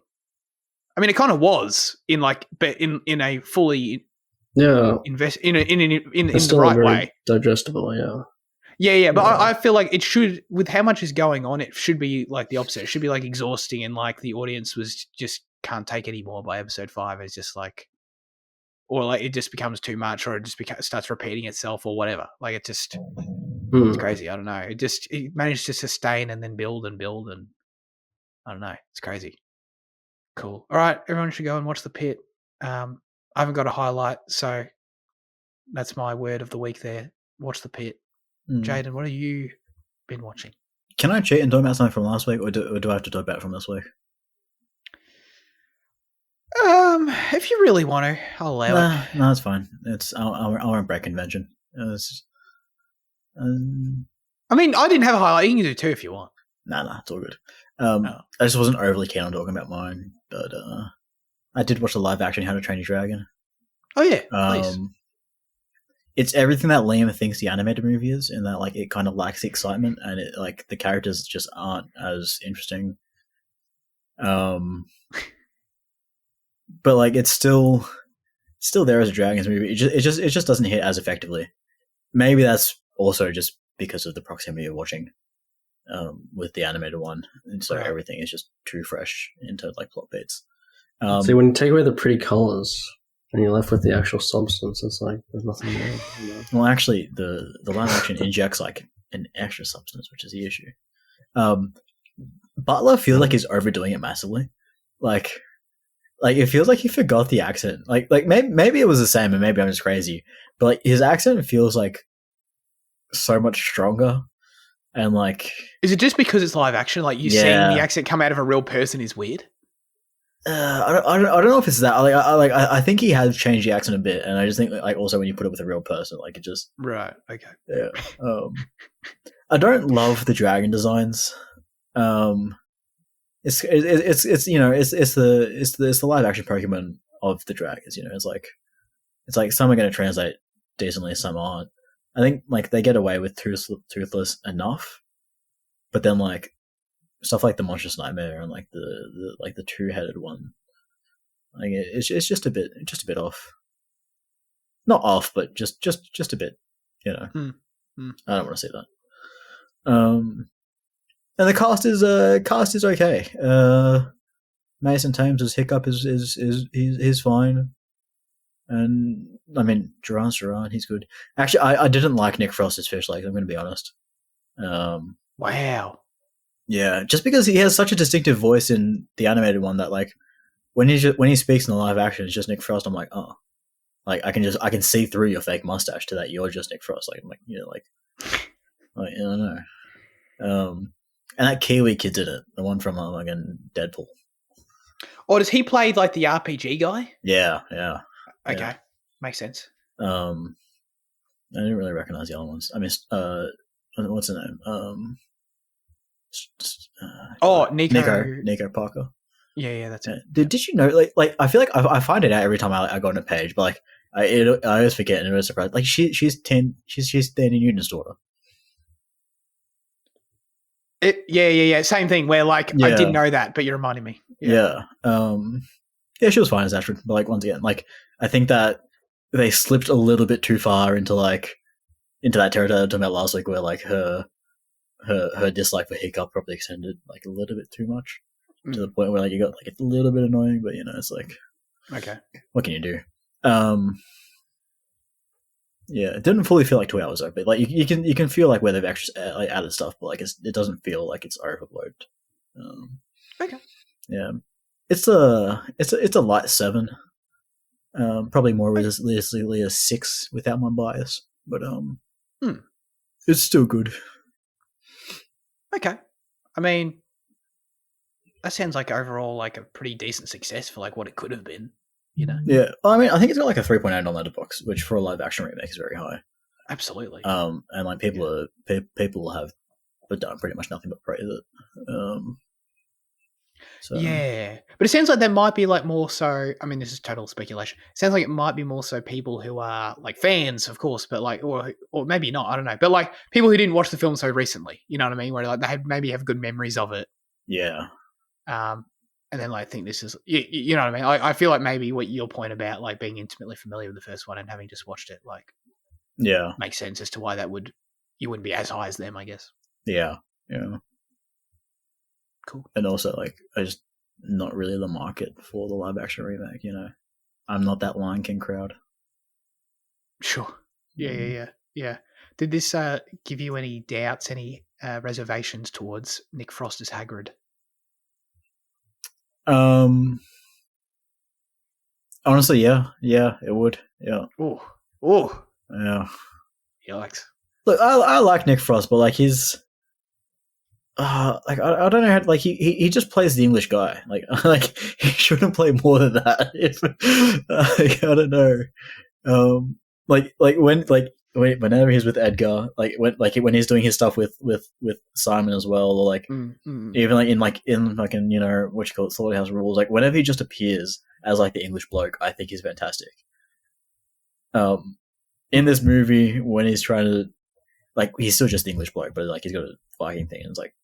I mean, it kind of was but in a fully invest in the right way, digestible. Yeah. Yeah. But I feel like it should, with how much is going on, it should be the opposite. It should be exhausting, and the audience was just can't take any more by episode 5. It's just or it just becomes too much, or it just starts repeating itself, or whatever. It just it's crazy. I don't know. It managed to sustain and then build and build, and I don't know. It's crazy. Cool. All right, everyone should go and watch The Pit. I haven't got a highlight, so that's my word of the week there. Watch The Pit. Jaden, what have you been watching? Can I cheat and talk about something from last week, or do I have to talk about it from this week? If you really want to, I'll allow it. No, it's fine. I won't break convention. I mean, I didn't have a highlight. You can do 2 if you want. Nah, it's all good. I just wasn't overly keen on talking about mine, but I did watch the live action How to Train Your Dragon. Oh yeah, please. It's everything that Liam thinks the animated movie is, in that it kind of lacks the excitement, and it the characters just aren't as interesting. But it's still there as a dragons movie. It just doesn't hit as effectively. Maybe that's also just because of the proximity of watching with the animated one, and so everything is just too fresh into plot beats. See, when you take away the pretty colors and you're left with the actual substance, it's there's nothing there. Well, actually, the live action injects an extra substance, which is the issue. Butler feels like he's overdoing it massively. It feels like he forgot the accent. Maybe it was the same, and maybe I'm just crazy. But his accent feels so much stronger, and is it just because it's live action? Seeing the accent come out of a real person is weird. I don't know if it's that. I think he has changed the accent a bit, and I just think also when you put it with a real person, it just right. Okay. Yeah. I don't love the dragon designs. It's the live action Pokemon of the dragons. It's some are going to translate decently, some aren't. I think they get away with toothless enough, but then stuff like the Monstrous Nightmare and the 2-headed one, it's just a bit off. Not off, but just a bit. I don't want to say that. And the cast is okay. Mason Thames' Hiccup is fine, and I mean Duran, he's good. Actually, I didn't like Nick Frost's Fish Legs. I'm going to be honest. Wow. Yeah, just because he has such a distinctive voice in the animated one that when he speaks in the live action, it's just Nick Frost. I'm oh, I can see through your fake mustache to that you're just Nick Frost. I don't know. And that Kiwi kid's in it, the one from again Deadpool. Or does he play like the RPG guy? Yeah. Okay, makes sense. I didn't really recognize the other ones. I mean, what's his name? Nico Parker. Yeah, that's it. Did you know? Like I feel like I find it out every time I go on a page, but like I always forget and I was surprised. Like she's Danny Newton's daughter. Yeah. Same thing. Where like I didn't know that, but you reminded me. Yeah. She was fine as Astrid, but like once again, like I think that they slipped a little bit too far into that territory I was talking about last week, where like her dislike for Hiccup probably extended like a little bit too much to the point where like you got like it's a little bit annoying, but it's like okay, what can you do? Yeah, it didn't fully feel like 2 hours though, but like you can feel like where they've actually like added stuff, but like it doesn't feel like it's overload. Okay. Yeah, it's a light 7. Probably more realistically a 6 without my bias, but it's still good. Okay, I mean that sounds like overall like a pretty decent success for like what it could have been. Yeah, I mean I think it's got like a 3.8 on Letterboxd, which for a live action remake is very high. Absolutely. And like people have done pretty much nothing but praise it. So. Yeah, but it sounds like there might be like more so. I mean, this is total speculation. It sounds like it might be more so people who are like fans, of course, but like, or maybe not. I don't know. But like people who didn't watch the film so recently, you know what I mean? Where like they maybe have good memories of it. Yeah. And then like think this is, you know what I mean? I feel like maybe what your point about like being intimately familiar with the first one and having just watched it, like, makes sense as to why you wouldn't be as high as them, I guess. Yeah. Cool. And also, like, I just not really the market for the live action remake. I'm not that Lion King crowd. Sure. Yeah. Did this give you any doubts, any reservations towards Nick Frost as Hagrid? Honestly, yeah, it would. Yeah. Oh. Yeah. Yikes. Look, I like Nick Frost, but like his. Like I don't know how like he just plays the English guy like he shouldn't play more than that. If I don't know, whenever he's with Edgar, when he's doing his stuff with Simon as well, or like even like in what you call it, Slaughterhouse Rules, like whenever he just appears as like the English bloke, I think he's fantastic. In this movie when he's trying to like he's still just the English bloke, but like he's got a Viking thing, and it's like.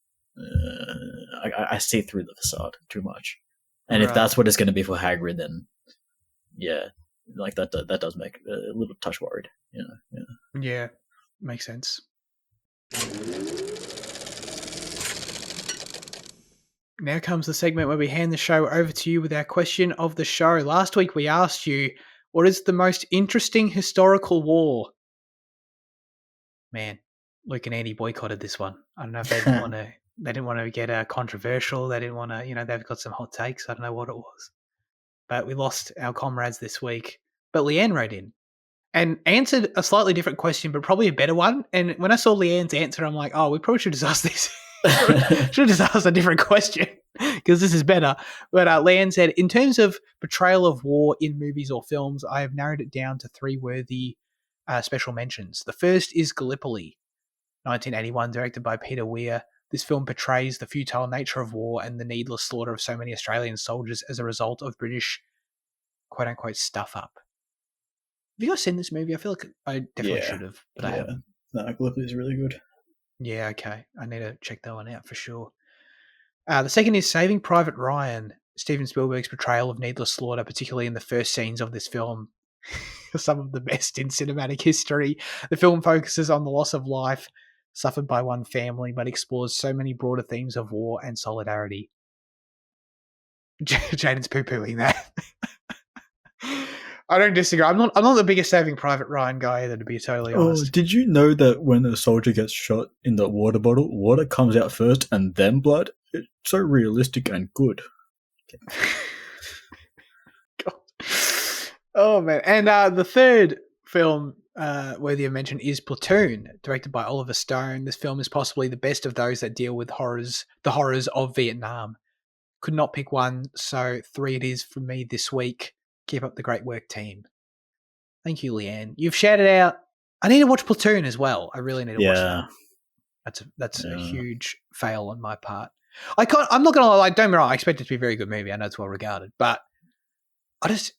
I see through the facade too much, and if that's what it's going to be for Hagrid, then like that does make a little touch worried, Yeah, makes sense. Now comes the segment where we hand the show over to you with our question of the show. Last week we asked you, what is the most interesting historical war? Man, Luke and Andy boycotted this one. I don't know if they didn't want to. They didn't want to get controversial. They didn't want to, they've got some hot takes. I don't know what it was. But we lost our comrades this week. But Leanne wrote in and answered a slightly different question, but probably a better one. And when I saw Leanne's answer, I'm like, oh, we probably should have asked this. Should have asked a different question because this is better. But Leanne said, in terms of portrayal of war in movies or films, I have narrowed it down to 3 worthy special mentions. The first is Gallipoli, 1981, directed by Peter Weir. This film portrays the futile nature of war and the needless slaughter of so many Australian soldiers as a result of British quote-unquote stuff-up. Have you guys seen this movie? I feel like I definitely should have, but I haven't. No, Gallipoli is really good. Yeah, okay. I need to check that one out for sure. The second is Saving Private Ryan, Steven Spielberg's portrayal of needless slaughter, particularly in the first scenes of this film. Some of the best in cinematic history. The film focuses on the loss of life suffered by one family, but explores so many broader themes of war and solidarity. Jaden's poo-pooing that. I don't disagree. I'm not the biggest Saving Private Ryan guy either, to be totally honest. Did you know that when a soldier gets shot in the water bottle, water comes out first and then blood? It's so realistic and good. God. Oh man! And the third film worthy of mention is Platoon, directed by Oliver Stone. This film is possibly the best of those that deal with the horrors of Vietnam. Could not pick one, so 3 it is from me this week. Keep up the great work, team. Thank you, Leanne. You've shouted out. I need to watch Platoon as well. I really need to watch that. That's a huge fail on my part. I'm not gonna lie. Don't get me wrong. I expect it to be a very good movie. I know it's well regarded, but I just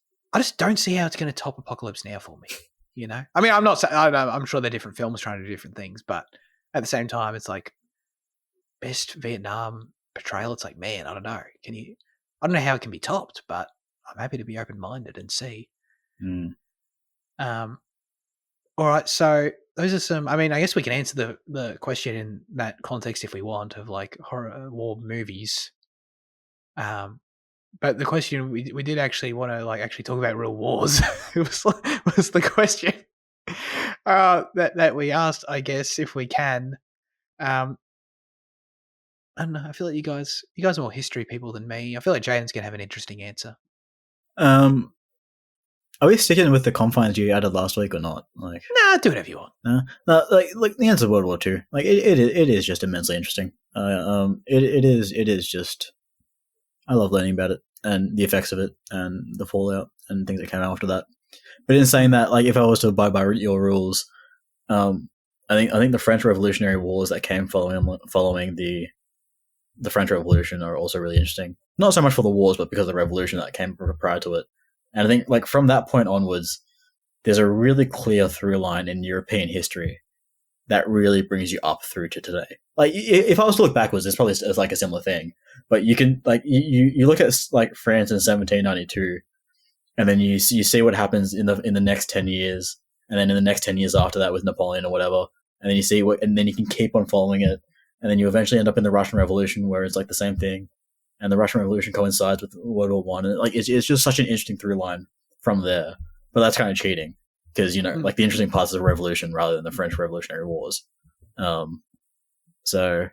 don't see how it's going to top Apocalypse Now for me. You know, I mean, I'm sure they're different films trying to do different things, but at the same time, it's like best Vietnam portrayal. It's like, man, I don't know. I don't know how it can be topped, but I'm happy to be open-minded and see. All right, so those are some. I mean, I guess we can answer the question in that context if we want of like horror war movies. But the question we did actually want to like actually talk about real wars. It was the question that we asked. I guess if we can. I don't know. I feel like you guys are more history people than me. I feel like Jaden's gonna have an interesting answer. Are we sticking with the confines you added last week or not? Like, nah, do whatever you want. No, like the answer is World War II. Like it is just immensely interesting. It is just. I love learning about it and the effects of it and the fallout and things that came after that. But in saying that, like if I was to abide by your rules, I think the French Revolutionary Wars that came following the French Revolution are also really interesting. Not so much for the wars, but because of the revolution that came prior to it. And I think like from that point onwards, there's a really clear through line in European history that really brings you up through to today. Like if I was to look backwards, it's probably like a similar thing. But you can like you look at like France in 1792, and then you see what happens in the next 10 years, and then in the next 10 years after that with Napoleon or whatever, and then you see and then you can keep on following it, and then you eventually end up in the Russian Revolution where it's like the same thing, and the Russian Revolution coincides with World War One, and like it's just such an interesting through line from there. But that's kind of cheating because like the interesting parts of the revolution rather than the French Revolutionary Wars. So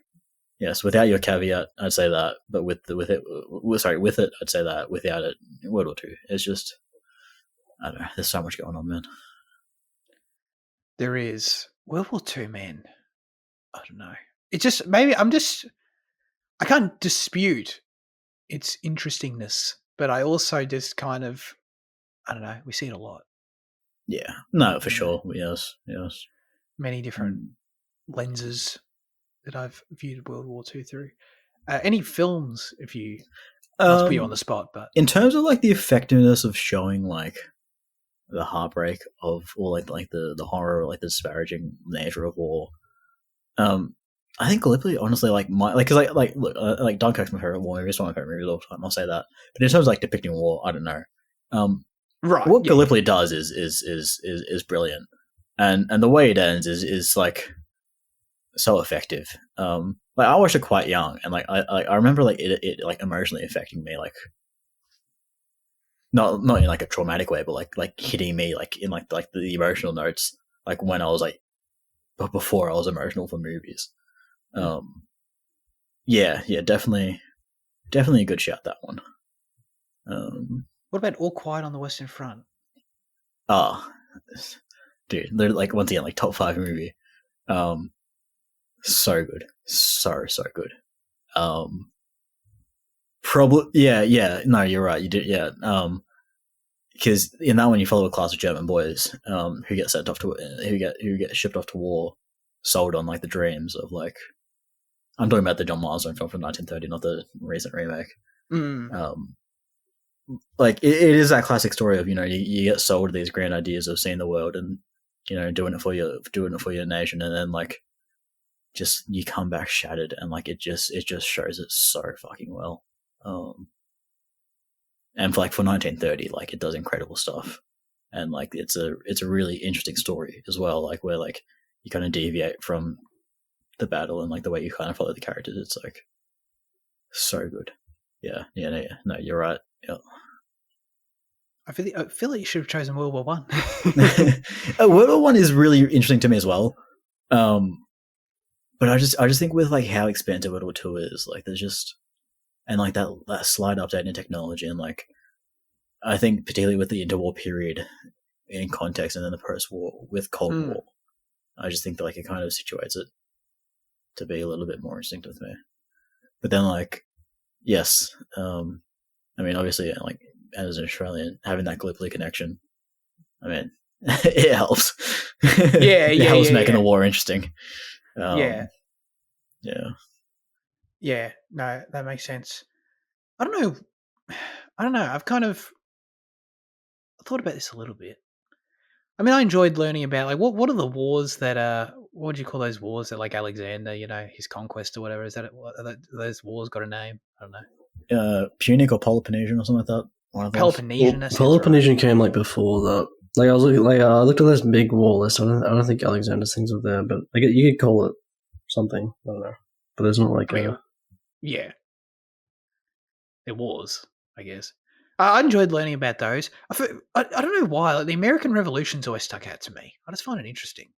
yes, without your caveat, I'd say that, but with it, I'd say that. Without it, World War II. It's just, I don't know. There's so much going on, man. There is World War II, man. I don't know. It just maybe I can't dispute its interestingness, but I also just kind of, I don't know. We see it a lot. Yeah, no, for sure. Yes. Many different lenses that I've viewed World War II through. Any films, if you not to put you on the spot, but in terms of like the effectiveness of showing like the heartbreak of or like the horror or like the disparaging nature of war, I think Gallipoli honestly like because look, like Dunkirk's my favorite war movie. It's one of my favorite movies of all time. I'll say that. But in terms of like depicting war, I don't know. Right, what Gallipoli does is brilliant, and the way it ends is like so effective. Like I watched it quite young, and like I remember like it like emotionally affecting me, like not in like a traumatic way, but like hitting me like in like the emotional notes, like when I was like before I was emotional for movies. Yeah, definitely a good shout, that one. What about All Quiet on the Western Front? Dude, they're like once again like top 5 movie. So good, so good. Probably, yeah. No, you're right. You did, yeah. Because in that one you follow a class of German boys, who get sent off to who get shipped off to war, sold on like the dreams of like. I'm talking about the John Marsden film from 1930, not the recent remake. Like it is that classic story of you get sold these grand ideas of seeing the world and doing it for your nation, and then like just you come back shattered, and like it just shows it so fucking well. And for 1930, like it does incredible stuff, and like it's a really interesting story as well. Like where like you kind of deviate from the battle and like the way you kind of follow the characters. It's like so good. Yeah. No, you're right. Yeah. I feel like you should have chosen World War One. World War One is really interesting to me as well. But I just think with like how expansive World War Two is, like there's just and like that slight update in technology, and like I think particularly with the interwar period, in context and then the post-war with Cold War. I just think that like it kind of situates it to be a little bit more interesting to me. But then like, yes, I mean obviously like as an Australian having that Gallipoli connection, I mean it helps. It helps making the war interesting. Yeah. No, that makes sense. I don't know. I've kind of thought about this a little bit. I mean, I enjoyed learning about like what are the wars that what would you call those wars that like Alexander, his conquest or whatever? Is that are those wars got a name? I don't know. Punic or Peloponnesian or something like that. One of those. Peloponnesian. Well, Peloponnesian came like before that. Like I was looking, I looked at this big war list. I don't think Alexander's things were there, but like you could call it something. I don't know, but there's not like yeah. There was, I guess. I enjoyed learning about those. I don't know why. Like the American Revolution's always stuck out to me. I just find it interesting.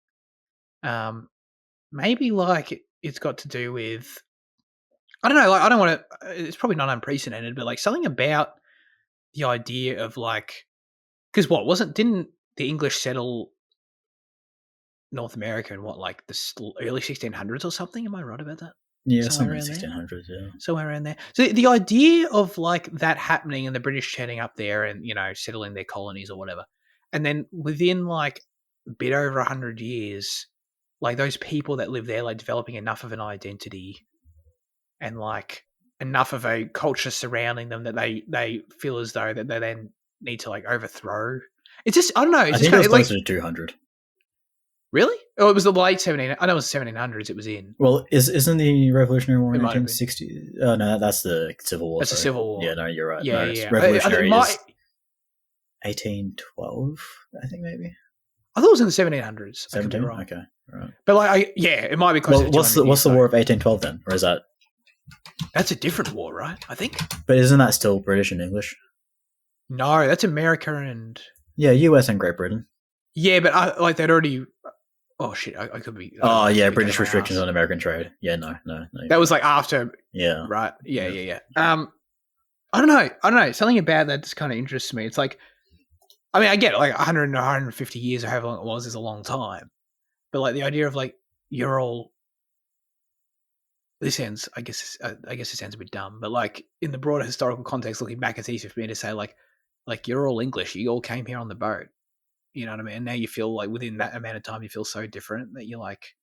Maybe like it's got to do with, I don't know. Like I don't want to. It's probably not unprecedented, but like something about the idea of like, because didn't the English settle North America in like the early 1600s or something? Am I right about that? Yeah, somewhere around 1600s, yeah. Somewhere around there. So the idea of like that happening and the British turning up there and, settling their colonies or whatever. And then within like a bit over 100 years, like those people that live there, like developing enough of an identity and like enough of a culture surrounding them that they feel as though that they then need to like overthrow. It's just, I don't know. It's I just think it was like, closer to 200. Really? Oh, it was the late 1700s. I know it was 1700s it was in. Well, isn't the Revolutionary War in 1860? Oh, no, that's the Civil War. That's the Civil War. Yeah, no, you're right. Yeah, no, yeah. Revolutionary is 1812, I think maybe. I thought it was in the 1700s. 17? Okay, right. But like, it might be closer to what's the War of 1812 then? Or is that... That's a different war, right? I think. But isn't that still British and English? No, that's America and... Yeah, US and Great Britain. Yeah, but they'd already... Oh, shit, I could be... Oh, yeah, British restrictions on American trade. Yeah, no. That was like after... Yeah. Right, yeah. I don't know. Something about that just kind of interests me. It's like... I mean, I get it, like 100 to 150 years or however long it was is a long time. But like the idea of like, you're all... This sounds, I guess it sounds a bit dumb, but like in the broader historical context, looking back, it's easier for me to say like you're all English. You all came here on the boat. You know what I mean? And now you feel like within that amount of time, you feel so different that you're like,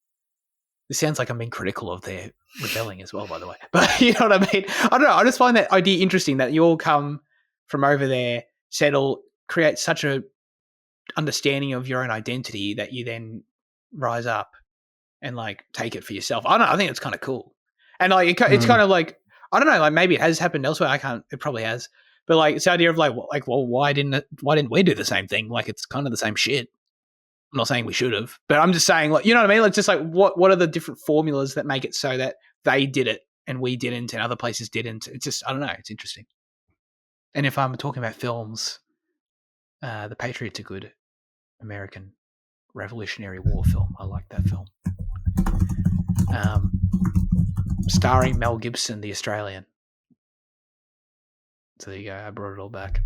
this sounds like I'm being critical of their rebelling as well, by the way. But you know what I mean? I don't know. I just find that idea interesting that you all come from over there, settle, create such a understanding of your own identity that you then rise up and like take it for yourself. I don't know. I think it's kind of cool. And like, it's kind of like, I don't know, like maybe it has happened elsewhere. It probably has. But like, it's the idea of like, well, why didn't we do the same thing? Like, it's kind of the same shit. I'm not saying we should have, but I'm just saying, like, you know what I mean? Like, just like, what are the different formulas that make it so that they did it and we didn't and other places didn't? It's just, I don't know. It's interesting. And if I'm talking about films, The Patriot's a good American Revolutionary War film. I like that film. Starring Mel Gibson, the Australian. So there you go. I brought it all back.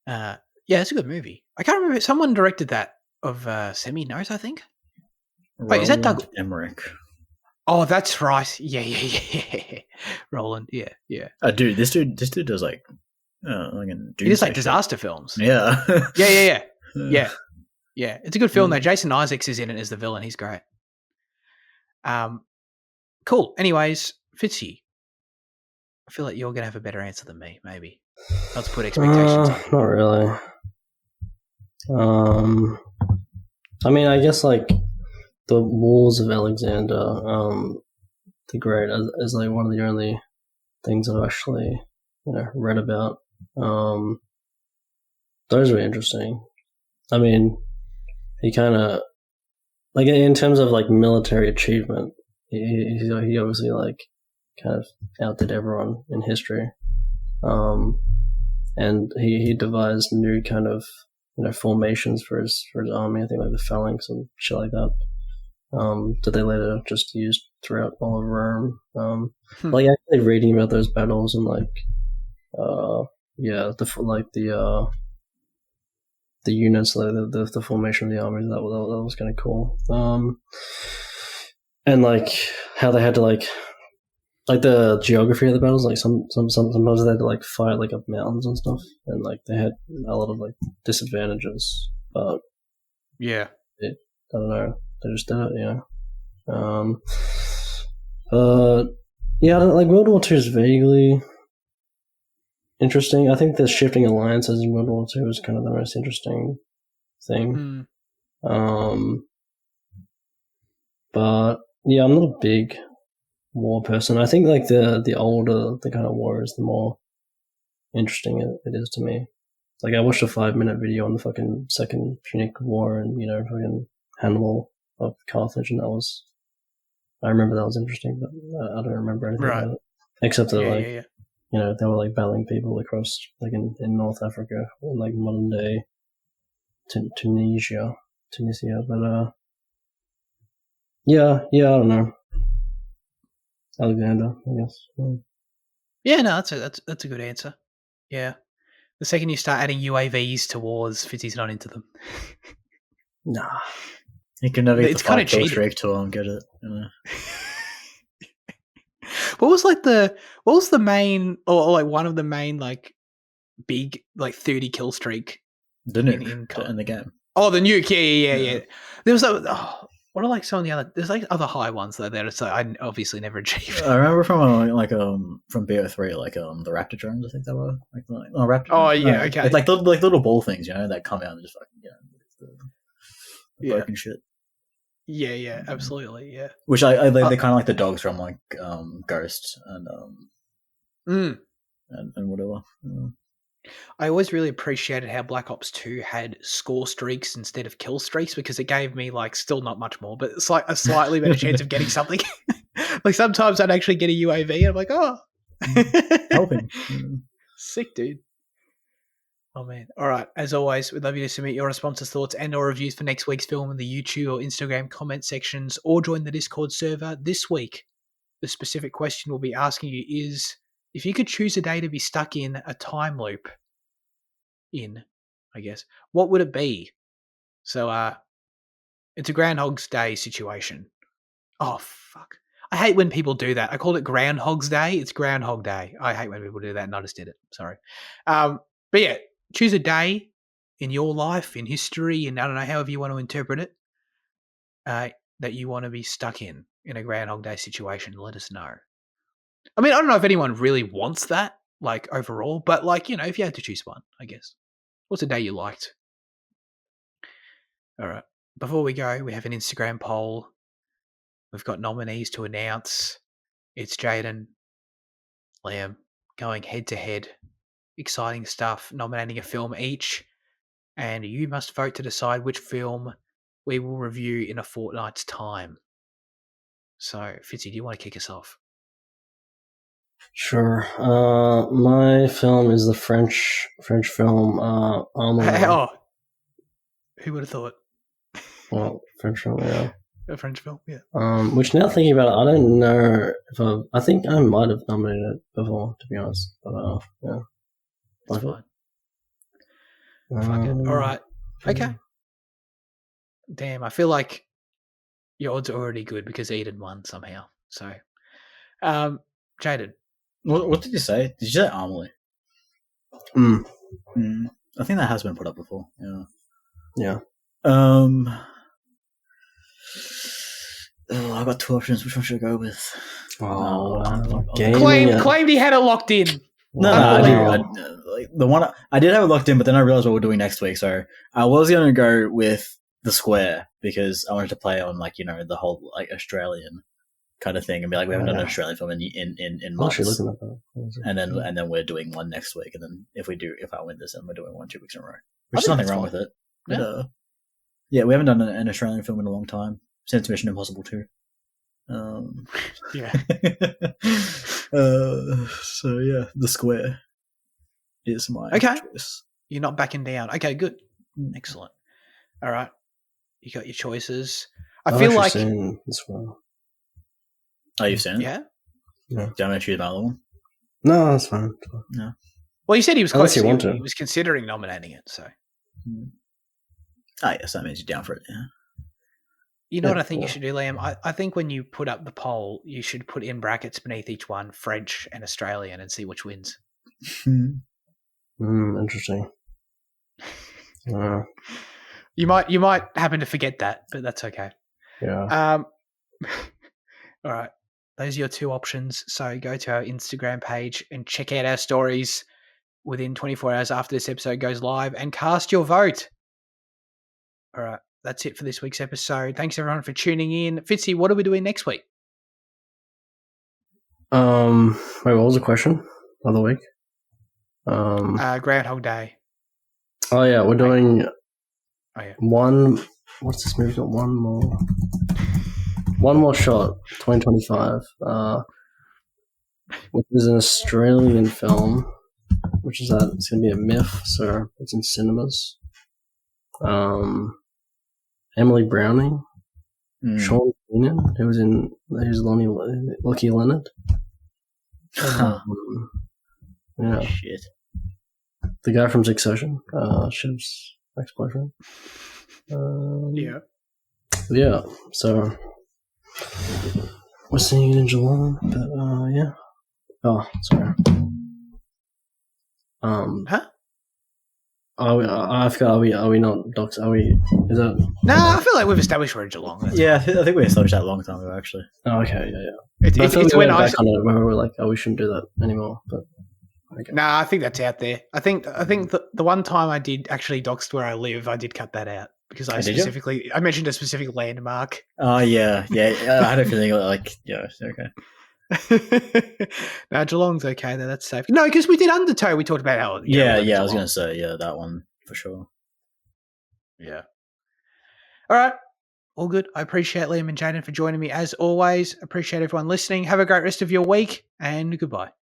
Yeah, it's a good movie. I can't remember. Someone directed that of Semi-Nose, I think. Wait, is that Doug Emmerich? Oh, that's right. Yeah. Roland. Yeah. Dude, this dude does like he does like disaster films. Yeah. Yeah. It's a good film though. Jason Isaacs is in it as the villain. He's great. Cool. Anyways, Fitzy, I feel like you're gonna have a better answer than me. Maybe not to put expectations on you. Not really. I mean, I guess like the Walls of Alexander, the Great, is like one of the only things I've actually read about. Those were interesting. I mean, he kind of like in terms of like military achievement, he obviously like kind of outdid everyone in history. And he devised new kind of formations for his army. I think like the phalanx and shit like that. That they later just used throughout all of Rome. Like actually reading about those battles and like the units, like the formation of the armies. That was kind of cool. And like how they had to like the geography of the battles. Like sometimes they had to like fight like up mountains and stuff, and like they had a lot of like disadvantages. But Yeah. I don't know. They just did it, But yeah, like World War II is vaguely interesting. I think the shifting alliances in World War II was kind of the most interesting thing. But yeah, I'm not a big war person. I think like the older the kind of war is, the more interesting it is to me. Like I watched a 5-minute video on the fucking Second Punic War and fucking Hannibal of Carthage, and I remember that was interesting, but I don't remember anything about it except that they were like battling people across like in North Africa, in like modern day Tunisia. But yeah, I don't know. Alexander, I guess. Yeah, no, that's a good answer. Yeah. The second you start adding UAVs to wars, Fizzy's not into them. Nah. You can never get It's the 5 kinda kill cheating. streak to get it. What was the main, or like one of the main like big like 30 kill streak The nuke in the game. Oh, the nuke, yeah. There was what are like some of the other? There's like other high ones though that I obviously never achieved. I remember from from BO3, like the Raptor drones. I think they were Raptor. Oh yeah, okay. Like little ball things, that come out and just fucking the broken shit. Yeah, absolutely, yeah. Which they're kind of like the dogs from like Ghost and whatever. I always really appreciated how Black Ops 2 had score streaks instead of kill streaks, because it gave me like still not much more, but it's like a slightly better chance of getting something. Like sometimes I'd actually get a UAV and I'm like, oh, helping. Sick, dude. Oh man. All right. As always, we'd love you to submit your responses, thoughts, and or reviews for next week's film in the YouTube or Instagram comment sections, or join the Discord server. This week, the specific question we'll be asking you is, if you could choose a day to be stuck in a time loop I guess, what would it be? So it's a Groundhog's Day situation. Oh fuck. I hate when people do that. I called it Groundhog's Day. It's Groundhog Day. I hate when people do that, and I just did it. Sorry. But yeah, choose a day in your life, in history, and I don't know, however you want to interpret it, that you want to be stuck in a Groundhog Day situation. Let us know. I mean, I don't know if anyone really wants that, like, overall, but, like, if you had to choose one, I guess. What's a day you liked? All right. Before we go, we have an Instagram poll. We've got nominees to announce. It's Jaden, Liam, going head-to-head. Exciting stuff, nominating a film each. And you must vote to decide which film we will review in a fortnight's time. So, Fitzy, do you want to kick us off? Sure. My film is the French film. Who would have thought? Well, French film, yeah. A French film, yeah. Which, now thinking about it, I don't know if I think I might have nominated it before, to be honest. But yeah, that's fine. Fuck it. All right. Okay. Damn, I feel like your odds are already good because Eden won somehow. So, Jaden. What did you say? Did you say Amelie? I think that has been put up before. Yeah. I've got 2 options. Which one should I go with? Claimed he had it locked in. No, I the one I did have it locked in, but then I realized what we're doing next week. So I was going to go with The Square because I wanted to play on the whole Australian kind of thing and be like, we haven't done an Australian film in months. Looking at that. And then we're doing one next week, and then if I win this, then we're doing one 2 weeks in a row. Which is nothing wrong with it. But, yeah, we haven't done an Australian film in a long time since Mission Impossible 2. Yeah. So yeah, The Square is my choice. You're not backing down. Okay, good. Excellent. All right. You got your choices. I feel like this one. Oh, you've seen it? Yeah. Do you want me to choose another one? No, that's fine. No. Well, you said he was close. Unless you want to. He was considering nominating it, so. Oh, yes, that means you're down for it. Yeah. You know Yeah, what I think you cool. should do, Liam? I think when you put up the poll, you should put in brackets beneath each one French and Australian and see which wins. Interesting. You might happen to forget that, but that's okay. Yeah. All right. Those are your two options. So go to our Instagram page and check out our stories within 24 hours after this episode goes live and cast your vote. All right. That's it for this week's episode. Thanks everyone for tuning in. Fitzy, what are we doing next week? Wait, what was the question of the week? Groundhog Day. Oh yeah, we're doing Oh yeah. What's this movie called? One more shot. 2025. Which is an Australian film. Which is that it's gonna be a myth, so it's in cinemas. Emily Browning, Sean Keenan, who's Lucky Leonard. Yeah. Shit. The guy from Succession, Shiv's ex-boyfriend. Yeah. Yeah, so we're seeing it in Geelong, but yeah. Oh, sorry. Huh? I forgot. Are we not docs? Are we? Is that? No, I feel like we've established we're in Geelong. That's Yeah, I think we established that a long time ago, actually. Oh, okay, yeah. It's I feel it's we when went I. back on it where we were like, oh, we shouldn't do that anymore. But okay. No, I think that's out there. I think the one time I did actually doxed where I live, I did cut that out because I mentioned a specific landmark. Oh, yeah. I had a feeling like, yeah, okay. No, Geelong's okay though. That's safe. No, because we did Undertow. We talked about how. Yeah, I was going to say, yeah, that one for sure. Yeah. All right. All good. I appreciate Liam and Jaden for joining me as always. Appreciate everyone listening. Have a great rest of your week and goodbye.